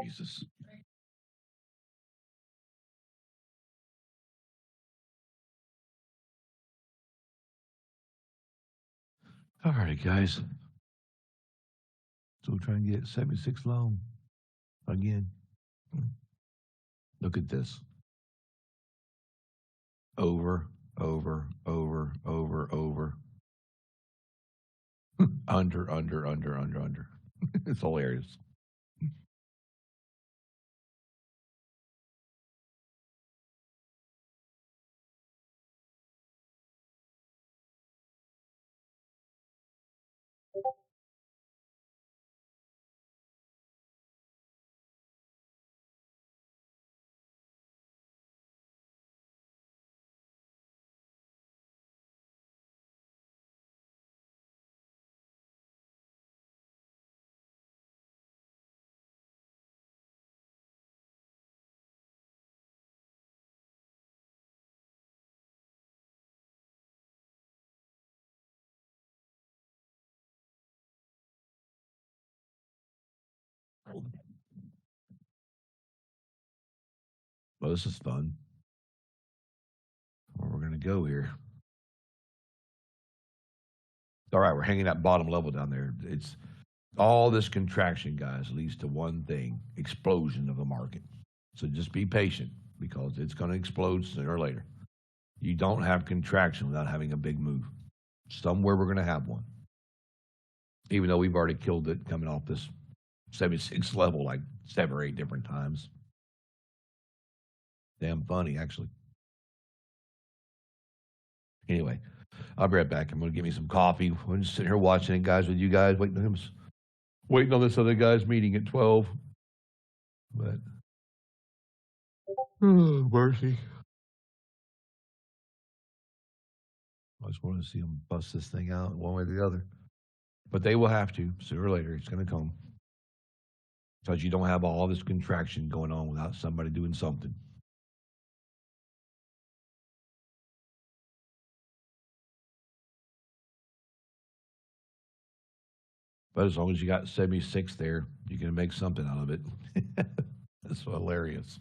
Jesus. All right, guys. So we're trying to get 76 long again. Look at this. Over, over, over, over, over. Under, under, under, under, under. It's hilarious. Well, this is fun. Where we're going to go here. All right, we're hanging that bottom level down there. It's all this contraction, guys, leads to one thing: explosion of the market. So just be patient because it's going to explode sooner or later. You don't have contraction without having a big move. Somewhere we're going to have one. Even though we've already killed it coming off this 76 level like 7 or 8 different times. Damn funny, actually. Anyway, I'll be right back. I'm going to get me some coffee. We're just sitting here watching it, guys, with you guys, waiting on this other guy's meeting at 12. But, oh, mercy. I just wanted to see them bust this thing out one way or the other. But they will have to, sooner or later. It's going to come. Because you don't have all this contraction going on without somebody doing something. But as long as you got 76 there, you can make something out of it. That's hilarious.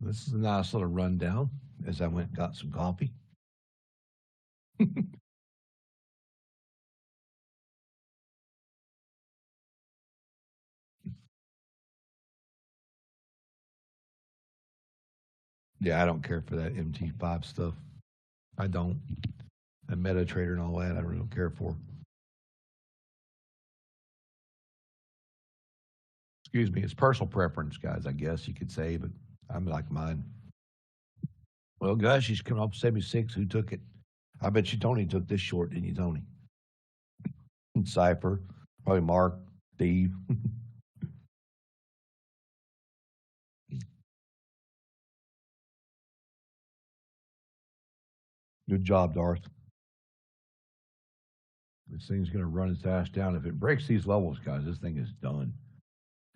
This is a nice little rundown as I went and got some coffee. Yeah, I don't care for that MT5 stuff. I don't. And MetaTrader and all that, I really don't care for. Excuse me, it's personal preference, guys, I guess you could say, but I'm like mine. Well, guys, she's coming off 76. Who took it? I bet you Tony took this short, didn't you, Tony? Cypher, probably Mark, Steve. Good job, Darth. This thing's going to run its ass down. If it breaks these levels, guys, this thing is done.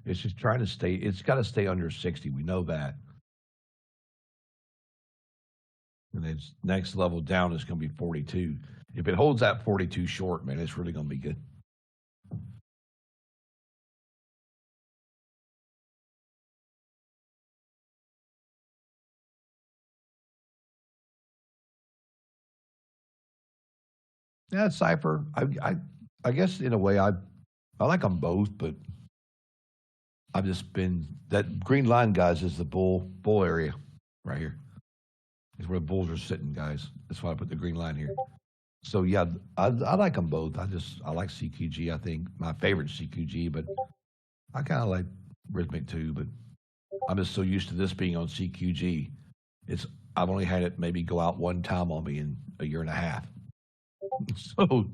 It's just trying to stay, it's got to stay under 60. We know that. And its next level down is going to be 42. If it holds that 42 short, man, it's really going to be good. Yeah, Cypher. I guess in a way, I like them both, but I've just been that green line, guys, is the bull area right here. Is where the bulls are sitting, guys. That's why I put the green line here. So yeah, I like them both. I like CQG. I think my favorite CQG, but I kind of like Rhythmic too. But I'm just so used to this being on CQG. It's I've only had it maybe go out one time on me in a year and a half. So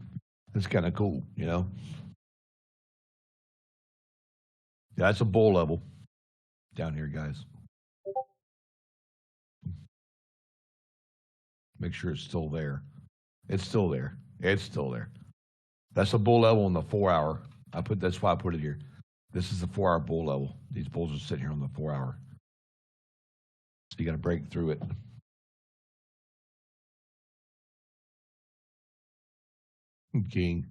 it's kind of cool, you know. Yeah, that's a bull level down here, guys. Make sure it's still there. It's still there. It's still there. That's a bull level in the 4 hour. That's why I put it here. This is the 4 hour bull level. These bulls are sitting here on the 4 hour. So you got to break through it. King.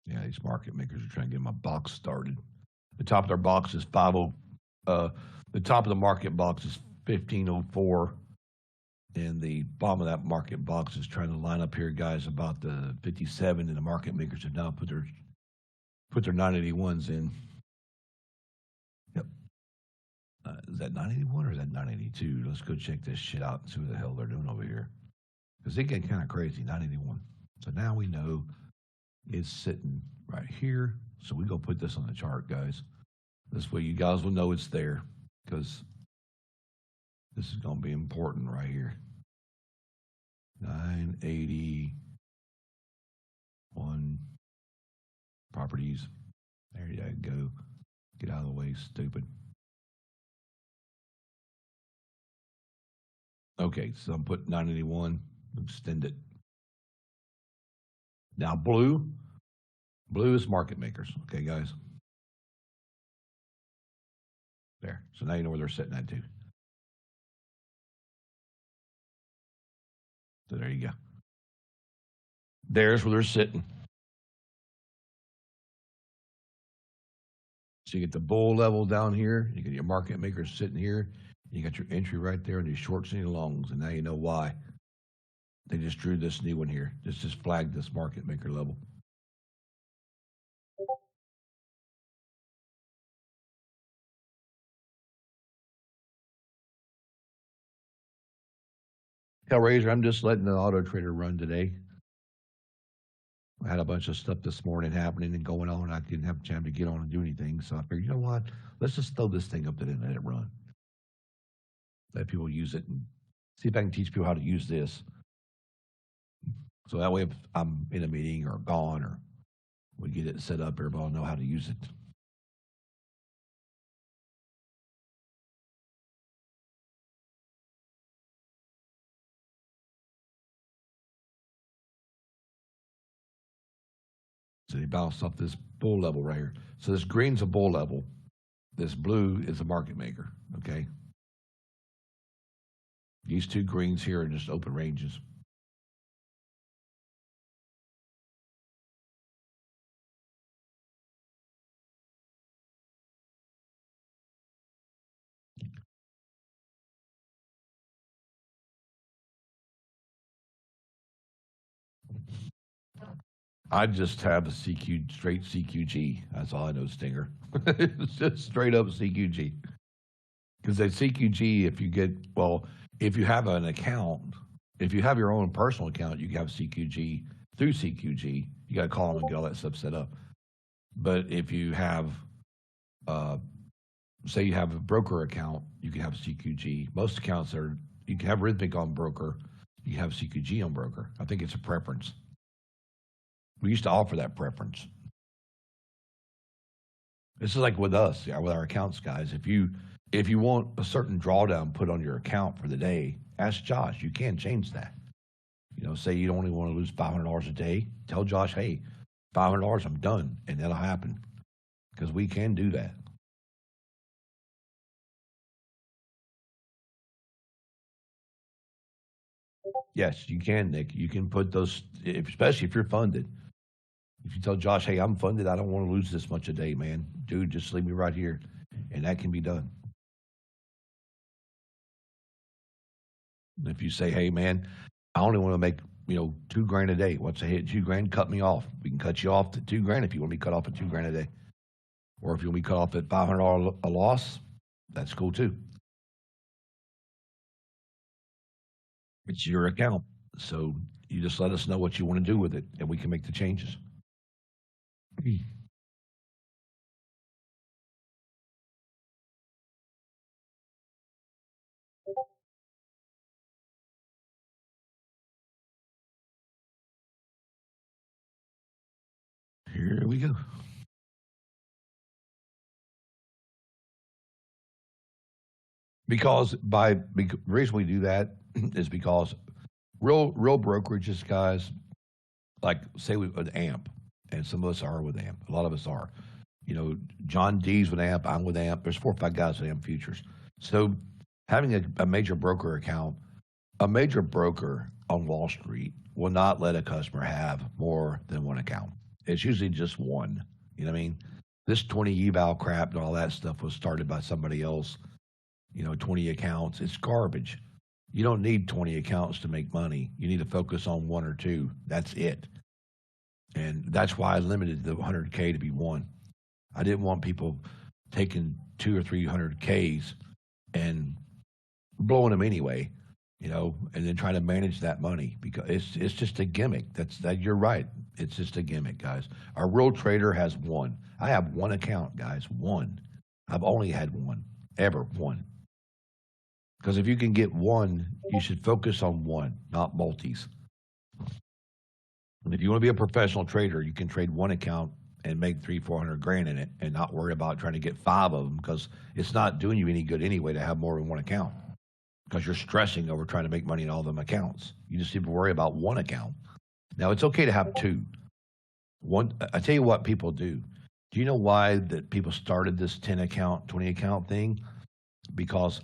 Yeah, these market makers are trying to get my box started. The top of their box is 50. The top of the market box is 1504, and the bottom of that market box is trying to line up here, guys, about the 57. And the market makers have now put their 981s in. Yep. Is that 981 or is that 982? Let's go check this shit out and see what the hell they're doing over here. Because they get kind of crazy, 981. So now we know it's sitting right here. So we go put this on the chart, guys. This way you guys will know it's there because this is going to be important right here. 981 properties. There you go. Get out of the way, stupid. Okay, so I'm putting 981. Extend it. Now blue is market makers. Okay, guys. There. So now you know where they're sitting at too. So there you go. There's where they're sitting. So you get the bull level down here. You get your market makers sitting here. You got your entry right there and your shorts and your longs. And now you know why. They just drew this new one here. Just flagged this market maker level. Hellraiser, I'm just letting the auto trader run today. I had a bunch of stuff this morning happening and going on. I didn't have time to get on and do anything. So I figured, you know what? Let's just throw this thing up there and let it run. Let people use it and see if I can teach people how to use this. So that way, if I'm in a meeting or gone or we get it set up, everybody will know how to use it. So they bounce off this bull level right here. So this green's a bull level. This blue is a market maker, okay? These two greens here are just open ranges. I just have a CQ, straight CQG. That's all I know, Stinger. It's just straight up CQG. Because at CQG, if you get, well, if you have an account, if you have your own personal account, you can have CQG through CQG. You got to call them and get all that stuff set up. But if you have, say you have a broker account, you can have CQG. Most accounts are, you can have Rhythmic on broker, you can have CQG on broker. I think it's a preference. We used to offer that preference. This is like with us, yeah, with our accounts guys. If you want a certain drawdown put on your account for the day, ask Josh. You can change that. You know, say you only want to lose $500 a day. Tell Josh, hey, $500, I'm done, and that'll happen because we can do that. Yes, you can, Nick. You can put those, especially if you're funded. If you tell Josh, hey, I'm funded, I don't want to lose this much a day, man. Dude, just leave me right here. And that can be done. If you say, hey, man, I only want to make, $2,000 a day. What's a hit? $2,000, cut me off. We can cut you off to $2,000 if you want to be cut off at $2,000 a day. Or if you want to be cut off at $500 a loss, that's cool too. It's your account. So you just let us know what you want to do with it and we can make the changes. Here we go. Because the reason we do that is because real brokerages, guys, like say we with AMP, and some of us are with AMP. A lot of us are. John D's with AMP. I'm with AMP. There's 4 or 5 guys with AMP Futures. So having a major broker account, a major broker on Wall Street will not let a customer have more than one account. It's usually just one. You know what I mean? This 20 eval crap and all that stuff was started by somebody else. 20 accounts. It's garbage. You don't need 20 accounts to make money. You need to focus on 1 or 2. That's it. And that's why I limited the 100K to be 1. I didn't want people taking 200 or 300 Ks and blowing them anyway, and then trying to manage that money because it's just a gimmick. You're right. It's just a gimmick, guys. Our real trader has 1. I have 1 account, guys. 1. I've only had 1, ever 1. Because if you can get 1, you should focus on 1, not multis. And if you want to be a professional trader, you can trade 1 account and make 300-400 grand in it, and not worry about trying to get 5 of them because it's not doing you any good anyway to have more than 1 account. Because you're stressing over trying to make money in all them accounts. You just need to worry about 1 account. Now it's okay to have 2. I tell you what people do. Do you know why that people started this 10 account, 20 account thing? Because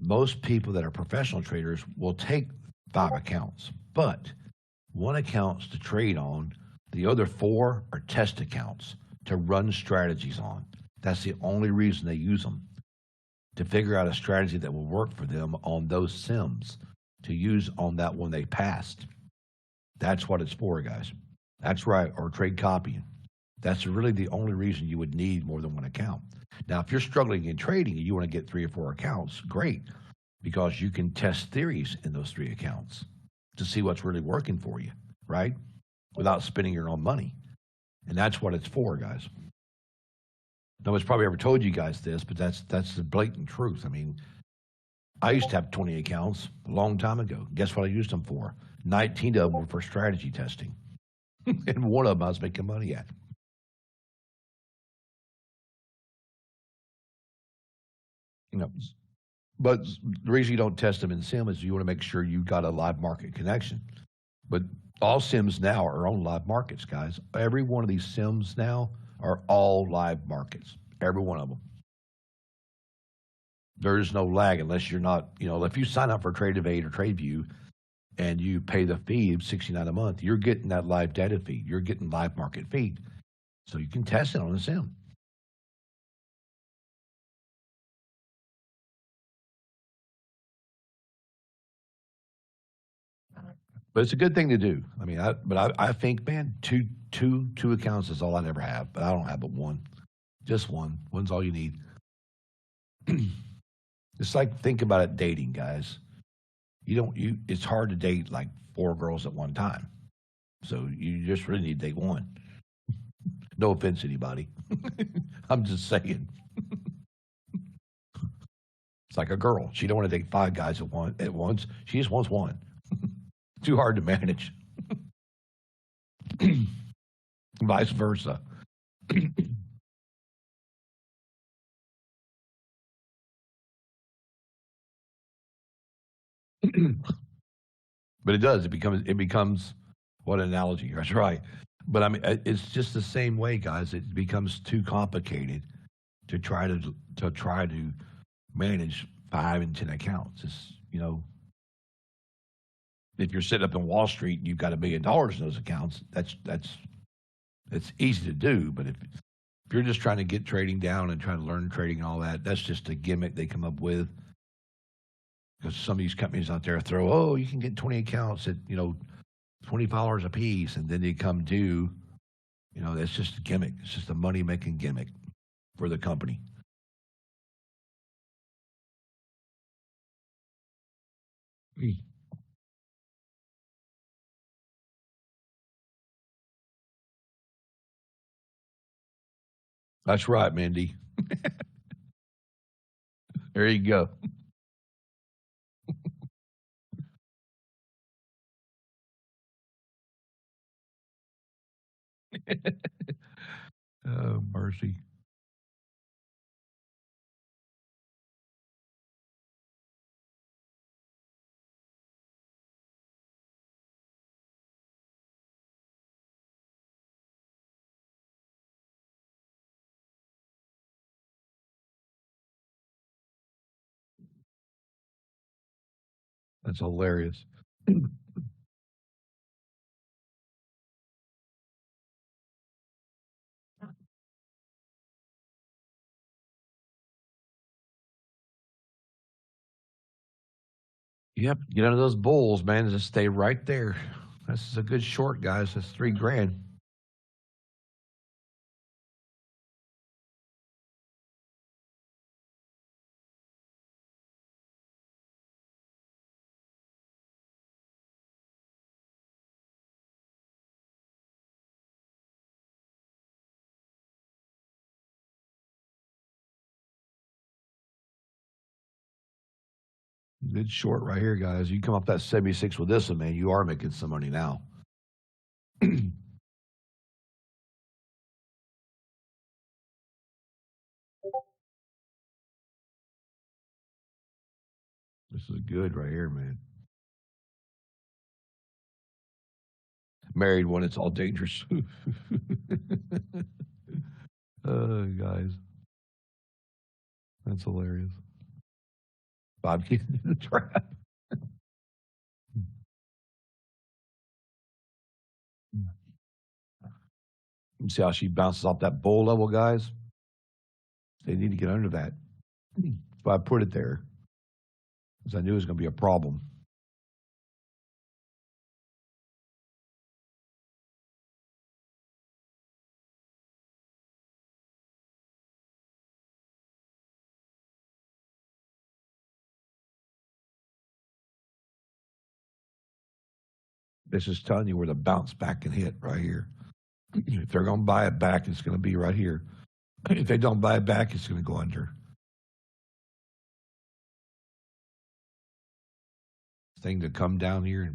most people that are professional traders will take 5 accounts, but 1 account's to trade on. The other 4 are test accounts to run strategies on. That's the only reason they use them, to figure out a strategy that will work for them on those sims to use on that one they passed. That's what it's for, guys. That's right, or trade copying. That's really the only reason you would need more than 1 account. Now, if you're struggling in trading and you want to get 3 or 4 accounts, great, because you can test theories in those 3 accounts to see what's really working for you, right? Without spending your own money. And that's what it's for, guys. Nobody's probably ever told you guys this, but that's the blatant truth. I mean, I used to have 20 accounts a long time ago. Guess what I used them for? 19 of them were for strategy testing. And 1 of them I was making money at. But the reason you don't test them in sim is you want to make sure you got a live market connection. But All Sims now are on live markets, guys. Every one of these Sims now are all live markets. Every one of them. There is no lag unless you're not, if you sign up for TradeEvade or TradeView and you pay the fee of $69 a month, you're getting that live data feed. You're getting live market feed. So you can test it on a Sim. But it's a good thing to do. I mean, I think, man, two accounts is all I'd ever have. But I don't have but one, just one. One's all you need. It's like, think about it, dating, guys. It's hard to date like 4 girls at one time. So you just really need to date one. No offense, anybody. I'm just saying. It's like a girl. She don't want to date 5 guys at once. She just wants one. Too hard to manage. Vice versa. But it does. It becomes what analogy? That's right. But I mean, it's just the same way, guys. It becomes too complicated to try to manage 5 and 10 accounts. It's if you're sitting up in Wall Street and you've got $1 billion in those accounts, it's easy to do. But if you're just trying to get trading down and trying to learn trading and all that, that's just a gimmick they come up with. Because some of these companies out there throw, you can get 20 accounts at $20 a piece, and then they come due. That's just a gimmick. It's just a money making gimmick for the company. That's right, Mindy. There you go. Oh, mercy. That's hilarious. Yep, get under those bulls, man. Just stay right there. This is a good short, guys. That's $3,000. Good short right here, guys. You come up that 76 with this one, man. You are making some money now. This is good right here, man. Married one, it's all dangerous. Guys, that's hilarious. Bob getting in the trap. You see how she bounces off that bull level, guys? They need to get under that. That's why I put it there, because I knew it was going to be a problem. This is telling you where the bounce back can hit right here. If they're going to buy it back, it's going to be right here. If they don't buy it back, it's going to go under. Thing to come down here,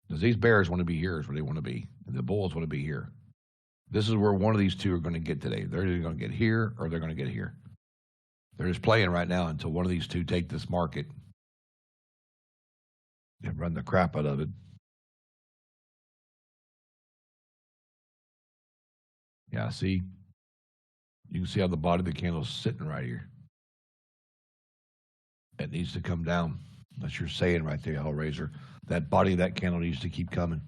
because these bears want to be here is where they want to be, and the bulls want to be here. This is where one of these two are going to get today. They're either going to get here or they're going to get here. They're just playing right now until one of these two take this market. and run the crap out of it. Yeah, see, you can see how the body of the candle is sitting right here. It needs to come down. That's your saying right there, Hellraiser. That body of that candle needs to keep coming.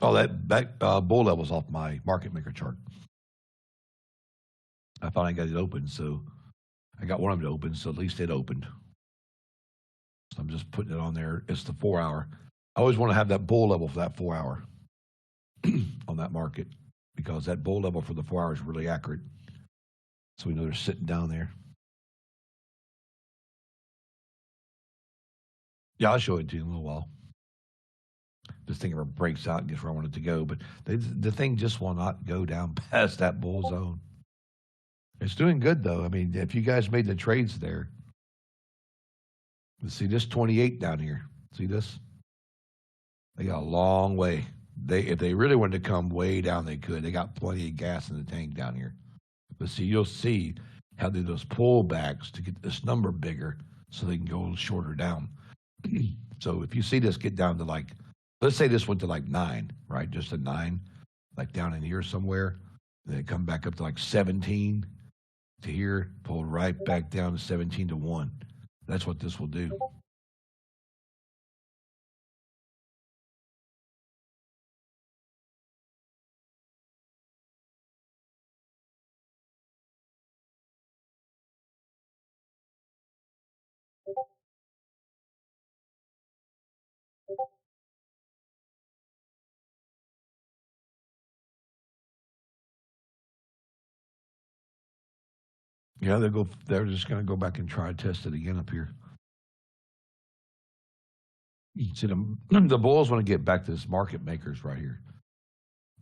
Oh, that bull level's off my market maker chart. I finally got it open, so I got one of them to open, so at least it opened. So I'm just putting it on there. It's the 4 hour. I always want to have that bull level for that 4 hour on that market, because that bull level for the 4 hours is really accurate. So we know they're sitting down there. Yeah, I'll show it to you in a little while. This thing ever breaks out and gets where I want it to go, but the thing just will not go down past that bull zone. It's doing good, though. I mean, if you guys made the trades there, let's see this 28 down here. See this? They got a long way. If they really wanted to come way down, they could. They got plenty of gas in the tank down here. But see, you'll see how they do those pullbacks to get this number bigger so they can go a little shorter down. So if you see this get down to like, let's say this went to like 9, right? Just a 9, like down in here somewhere. Then it come back up to like 17 to here, pull right back down to 17 to 1. That's what this will do. Yeah, they're just going to go back and try to test it again up here. See, the bulls want to get back to this market makers right here.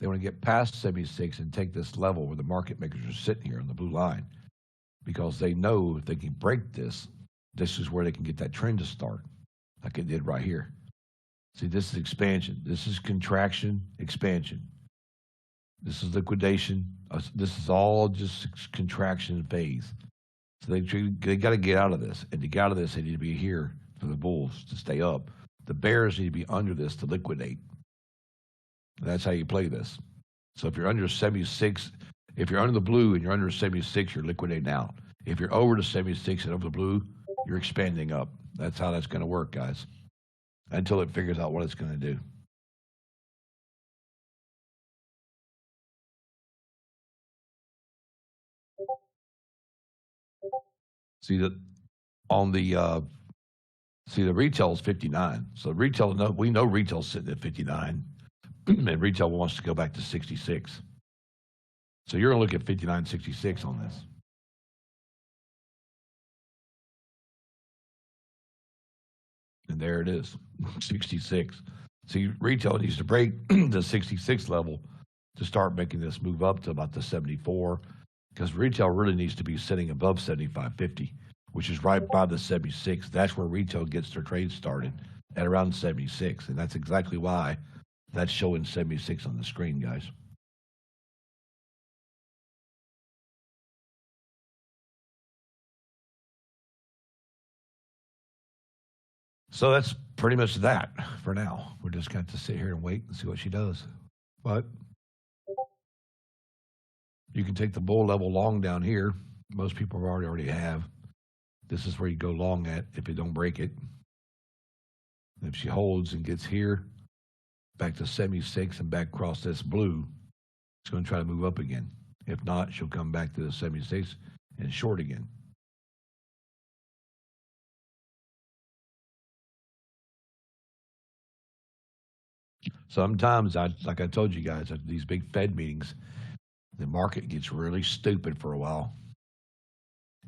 They want to get past 76 and take this level where the market makers are sitting here on the blue line, because they know if they can break this, this is where they can get that trend to start, like it did right here. See, this is expansion. This is contraction, expansion. This is liquidation. This is all just contraction phase. So they got to get out of this. And to get out of this, they need to be here for the bulls to stay up. The bears need to be under this to liquidate. And that's how you play this. So if you're under 76, if you're under the blue and you're under 76, you're liquidating out. If you're over the 76 and over the blue, you're expanding up. That's how that's going to work, guys, until it figures out what it's going to do. See that on the the retail is 59. So retail, we know retail's sitting at 59, and retail wants to go back to 66. So you're going to look at 59.66 on this. And there it is, 66. See, retail needs to break the 66 level to start making this move up to about the 74, because retail really needs to be sitting above 75.50, which is right by the 76. That's where retail gets their trade started, at around 76. And that's exactly why that's showing 76 on the screen, guys. So that's pretty much that for now. We're just going to sit here and wait and see what she does. But you can take the bull level long down here. Most people already have. This is where you go long at if you don't break it. If she holds and gets here, back to 76 and back across this blue, it's going to try to move up again. If not, she'll come back to the 76 and short again. Sometimes, like I told you guys, at these big Fed meetings, the market gets really stupid for a while.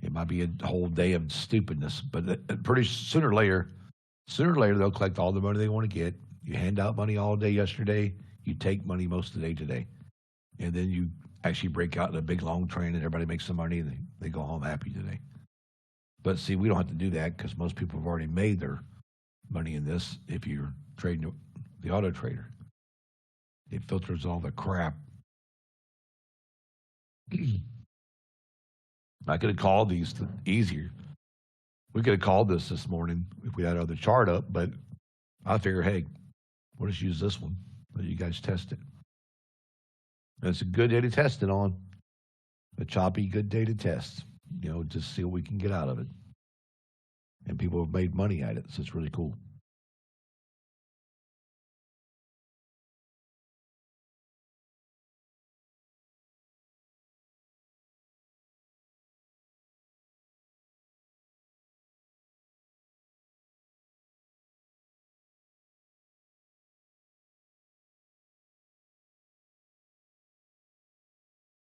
It might be a whole day of stupidness, but pretty sooner or later, they'll collect all the money they want to get. You hand out money all day yesterday. You take money most of the day today. And then you actually break out in a big long train and everybody makes some money and they go home happy today. But see, we don't have to do that because most people have already made their money in this if you're trading the auto trader. It filters all the crap. I could have called these easier. We could have called this morning if we had other chart up, but I figure, hey, we'll just use this one. Let you guys test it. And it's a good day to test it on. A choppy, good day to test. Just see what we can get out of it. And people have made money at it, so it's really cool.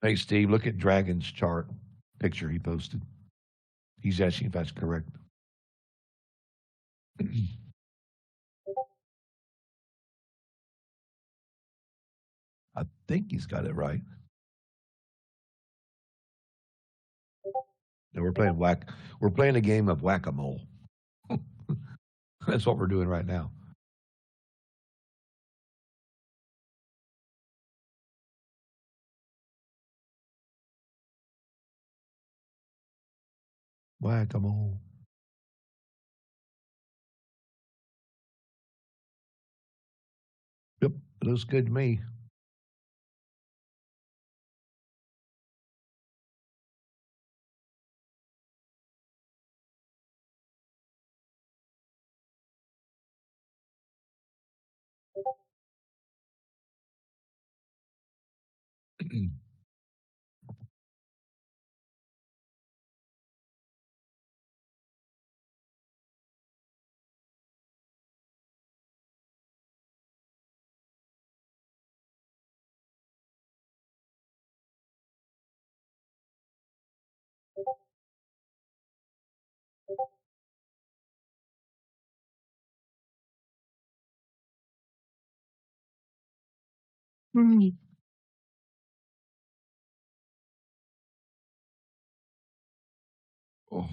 Hey, Steve, look at Dragon's chart picture he posted. He's asking if that's correct. I think he's got it right. And we're playing a game of whack-a-mole. That's what we're doing right now. Whack-a-mole. Yep, it looks good to me. Oh,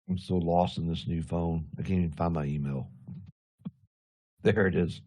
I'm so lost in this new phone. I can't even find my email. There it is.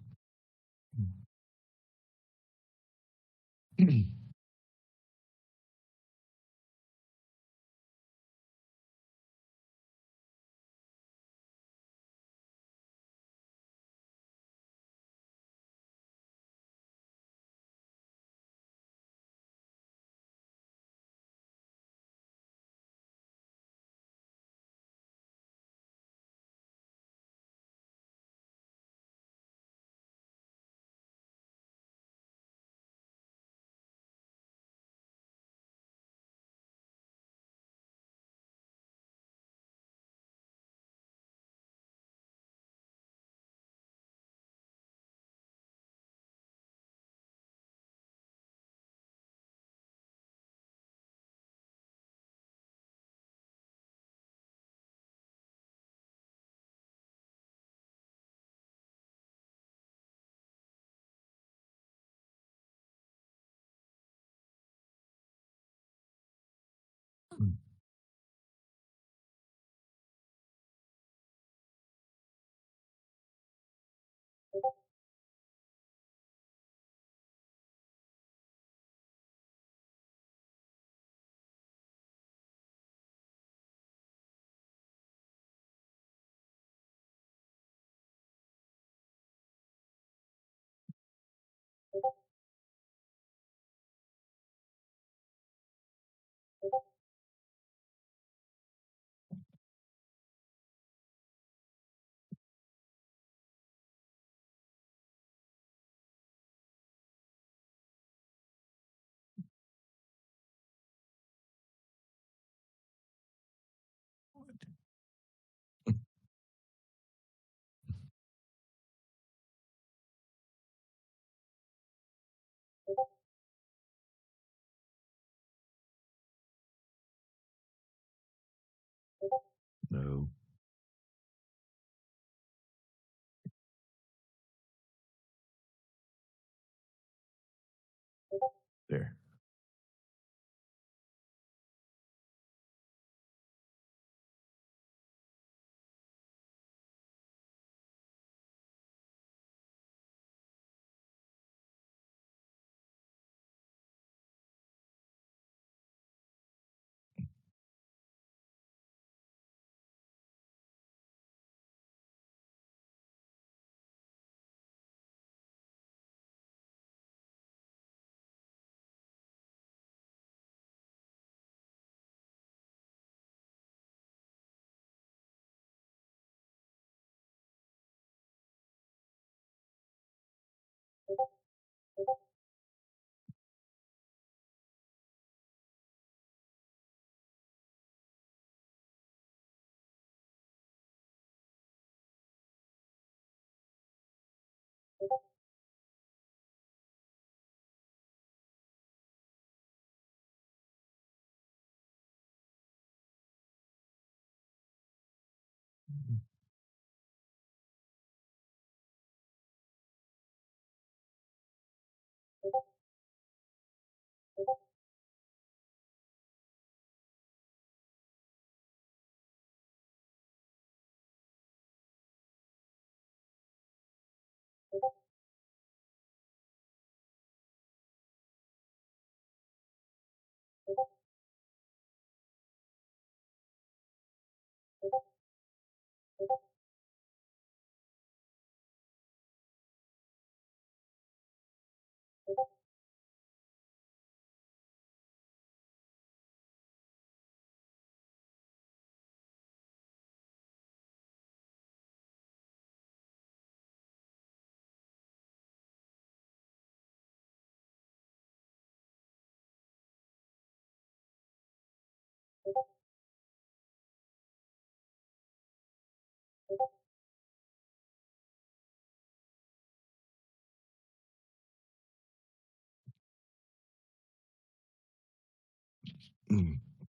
No. There.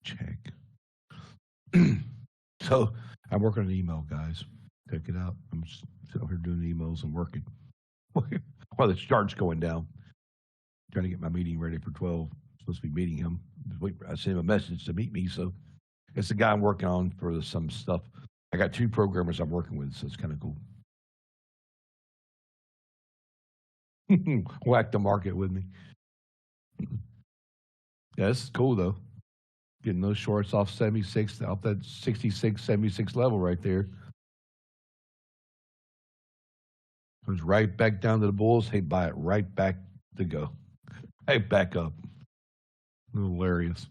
Check. So I'm working on an email, guys. Check it out. I'm sitting here doing emails and working while the chart's going down. Trying to get my meeting ready for 12. Supposed to be meeting him. I sent him a message to meet me. So it's the guy I'm working on for some stuff. I got two programmers I'm working with, so it's kind of cool. Whack the market with me. Yeah, this is cool though. Getting those shorts off 76, off that 66, 76 level right there. Comes right back down to the bulls. Hey, buy it right back to go. Hey, back up. Hilarious.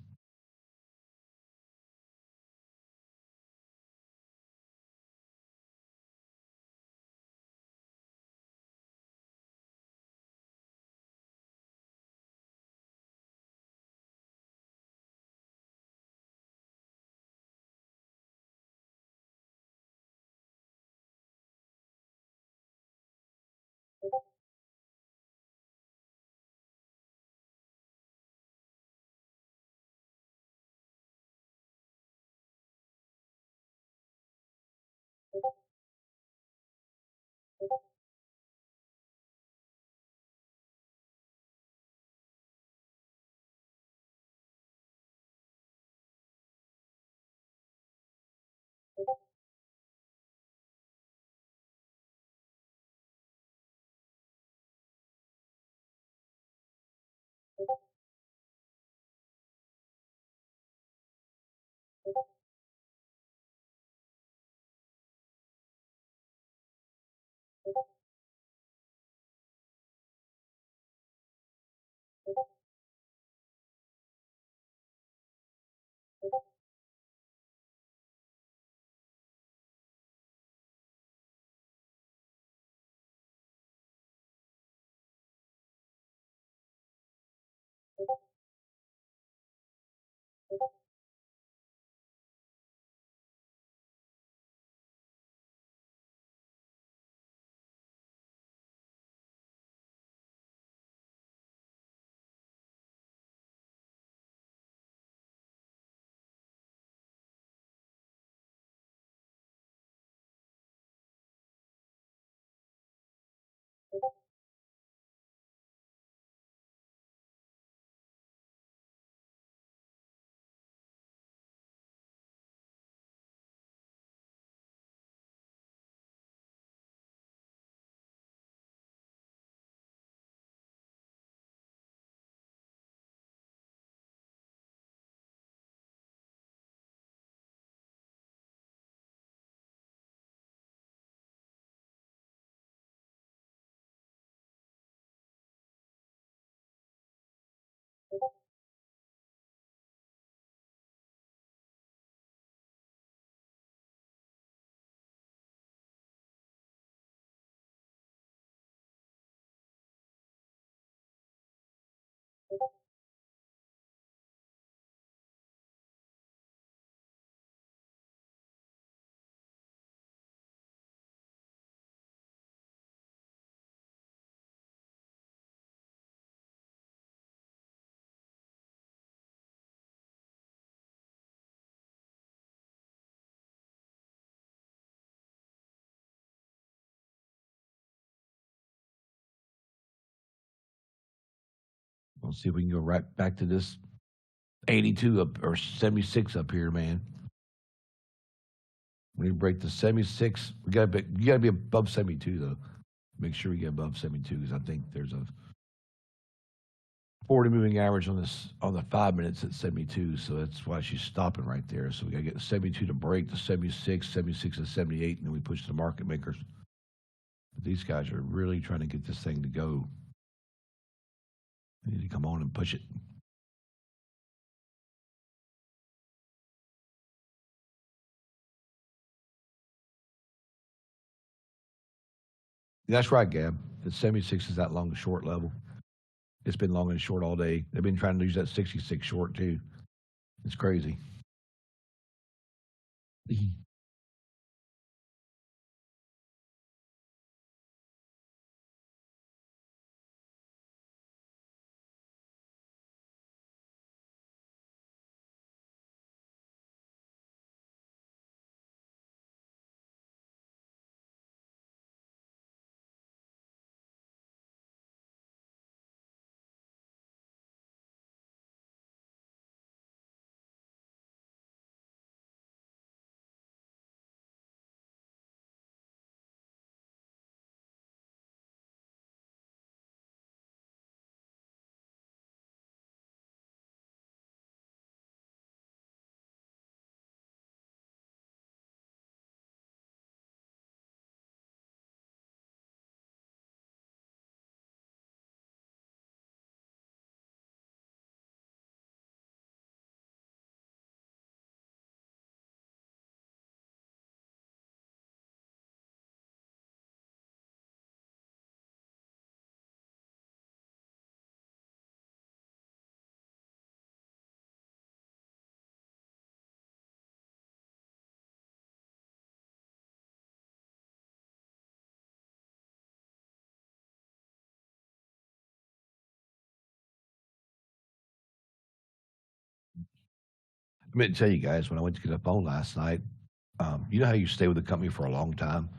Let's see if we can go right back to this 82 up or 76 up here, man. When you break the 76, you gotta be above 72 though. Make sure we get above 72 because I think there's a 40 moving average on the 5 minutes at 72, so that's why she's stopping right there. So we gotta get the 72 to break to 76, 76 to 78, and then we push the market makers. But these guys are really trying to get this thing to go. They need to come on and push it. That's right, Gab. The 76 is that long and short level. It's been long and short all day. They've been trying to use that 66 short too. It's crazy. I meant to tell you guys when I went to get a phone last night. You know how you stay with the company for a long time?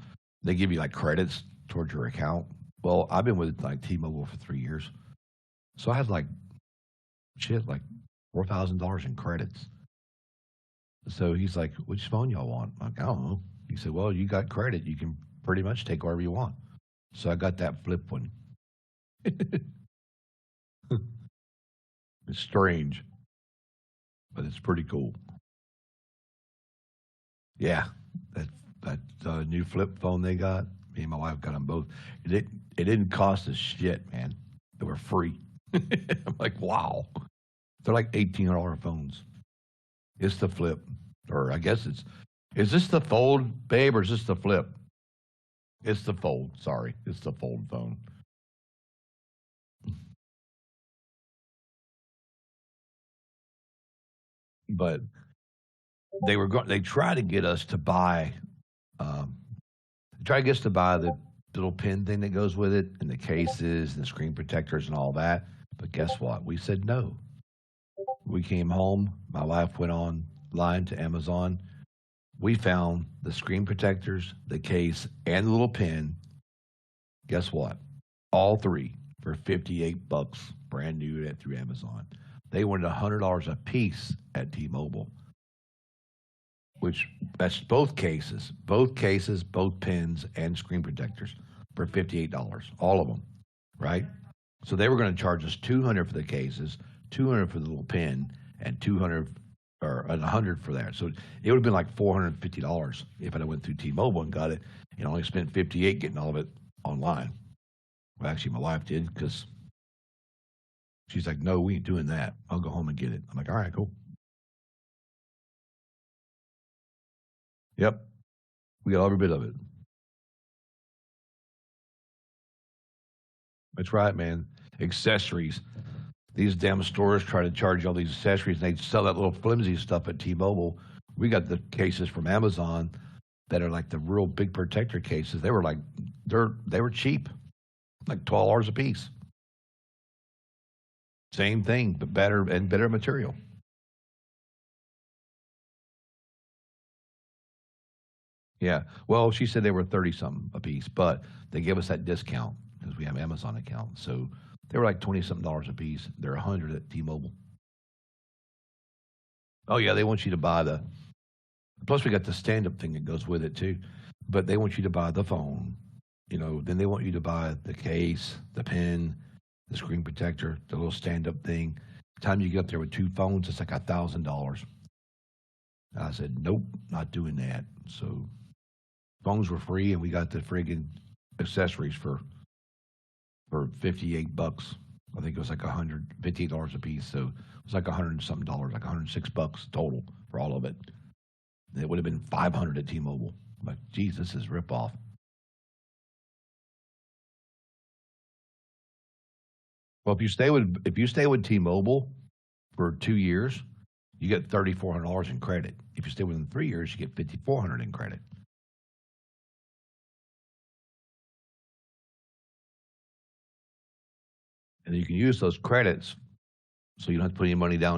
They give you like credits towards your account. Well, I've been with like T-Mobile for 3 years, so I had like like $4,000 in credits. So he's like, "Which phone y'all want?" I'm like, "I don't know." He said, "Well, you got credit. You can pretty much take whatever you want." So I got that flip one. It's strange, but it's pretty cool. Yeah, that that new flip phone they got. Me and my wife got them both. It didn't cost us shit, man. They were free. I'm like, wow. They're like $1,800 phones. It's the flip, or I guess it's. Is this the fold, babe, or is this the flip? It's the fold. Sorry, it's the fold phone. But they were going. They tried to get us to buy. Um, try to get us to buy the little pin thing that goes with it, and the cases, and the screen protectors, and all that. But guess what? We said no. We came home. My wife went online to Amazon. We found the screen protectors, the case, and the little pin. Guess what? All three for $58, brand new through Amazon. They wanted $100 a piece at T-Mobile, which that's both cases, both pins, and screen protectors for $58, all of them, right? So they were going to charge us 200 for the cases, 200 for the little pin, and 200 or 100 for that. So it would have been like $450 if I went through T-Mobile and got it, and only spent 58 getting all of it online. Well, actually, my wife did because she's like, "No, we ain't doing that. I'll go home and get it." I'm like, "All right, cool." Yep, we got every bit of it. That's right, man. Accessories. These damn stores try to charge you all these accessories, and they sell that little flimsy stuff at T-Mobile. We got the cases from Amazon that are like the real big protector cases. They were like they were cheap, like $12 a piece. Same thing, but better and better material. Yeah. Well, she said they were 30 something a piece, but they gave us that discount because we have Amazon account. So They were like $20-something a piece. They're $100 at T-Mobile. Oh yeah, they want you to buy the. Plus, we got the stand-up thing that goes with it too. But they want you to buy the phone. Then they want you to buy the case, the pen, the screen protector, the little stand-up thing. By the time you get up there with two phones, it's like $1,000. I said, nope, not doing that. So phones were free, and we got the friggin' accessories for $58. I think it was like $158 a piece. So it was like $100 and something, like $106 total for all of it. It would have been $500 at T-Mobile. I'm like, geez, this is rip off. Well, if you stay with T-Mobile for 2 years, you get $3,400 in credit. If you stay within 3 years, you get $5,400 in credit. And you can use those credits so you don't have to put any money down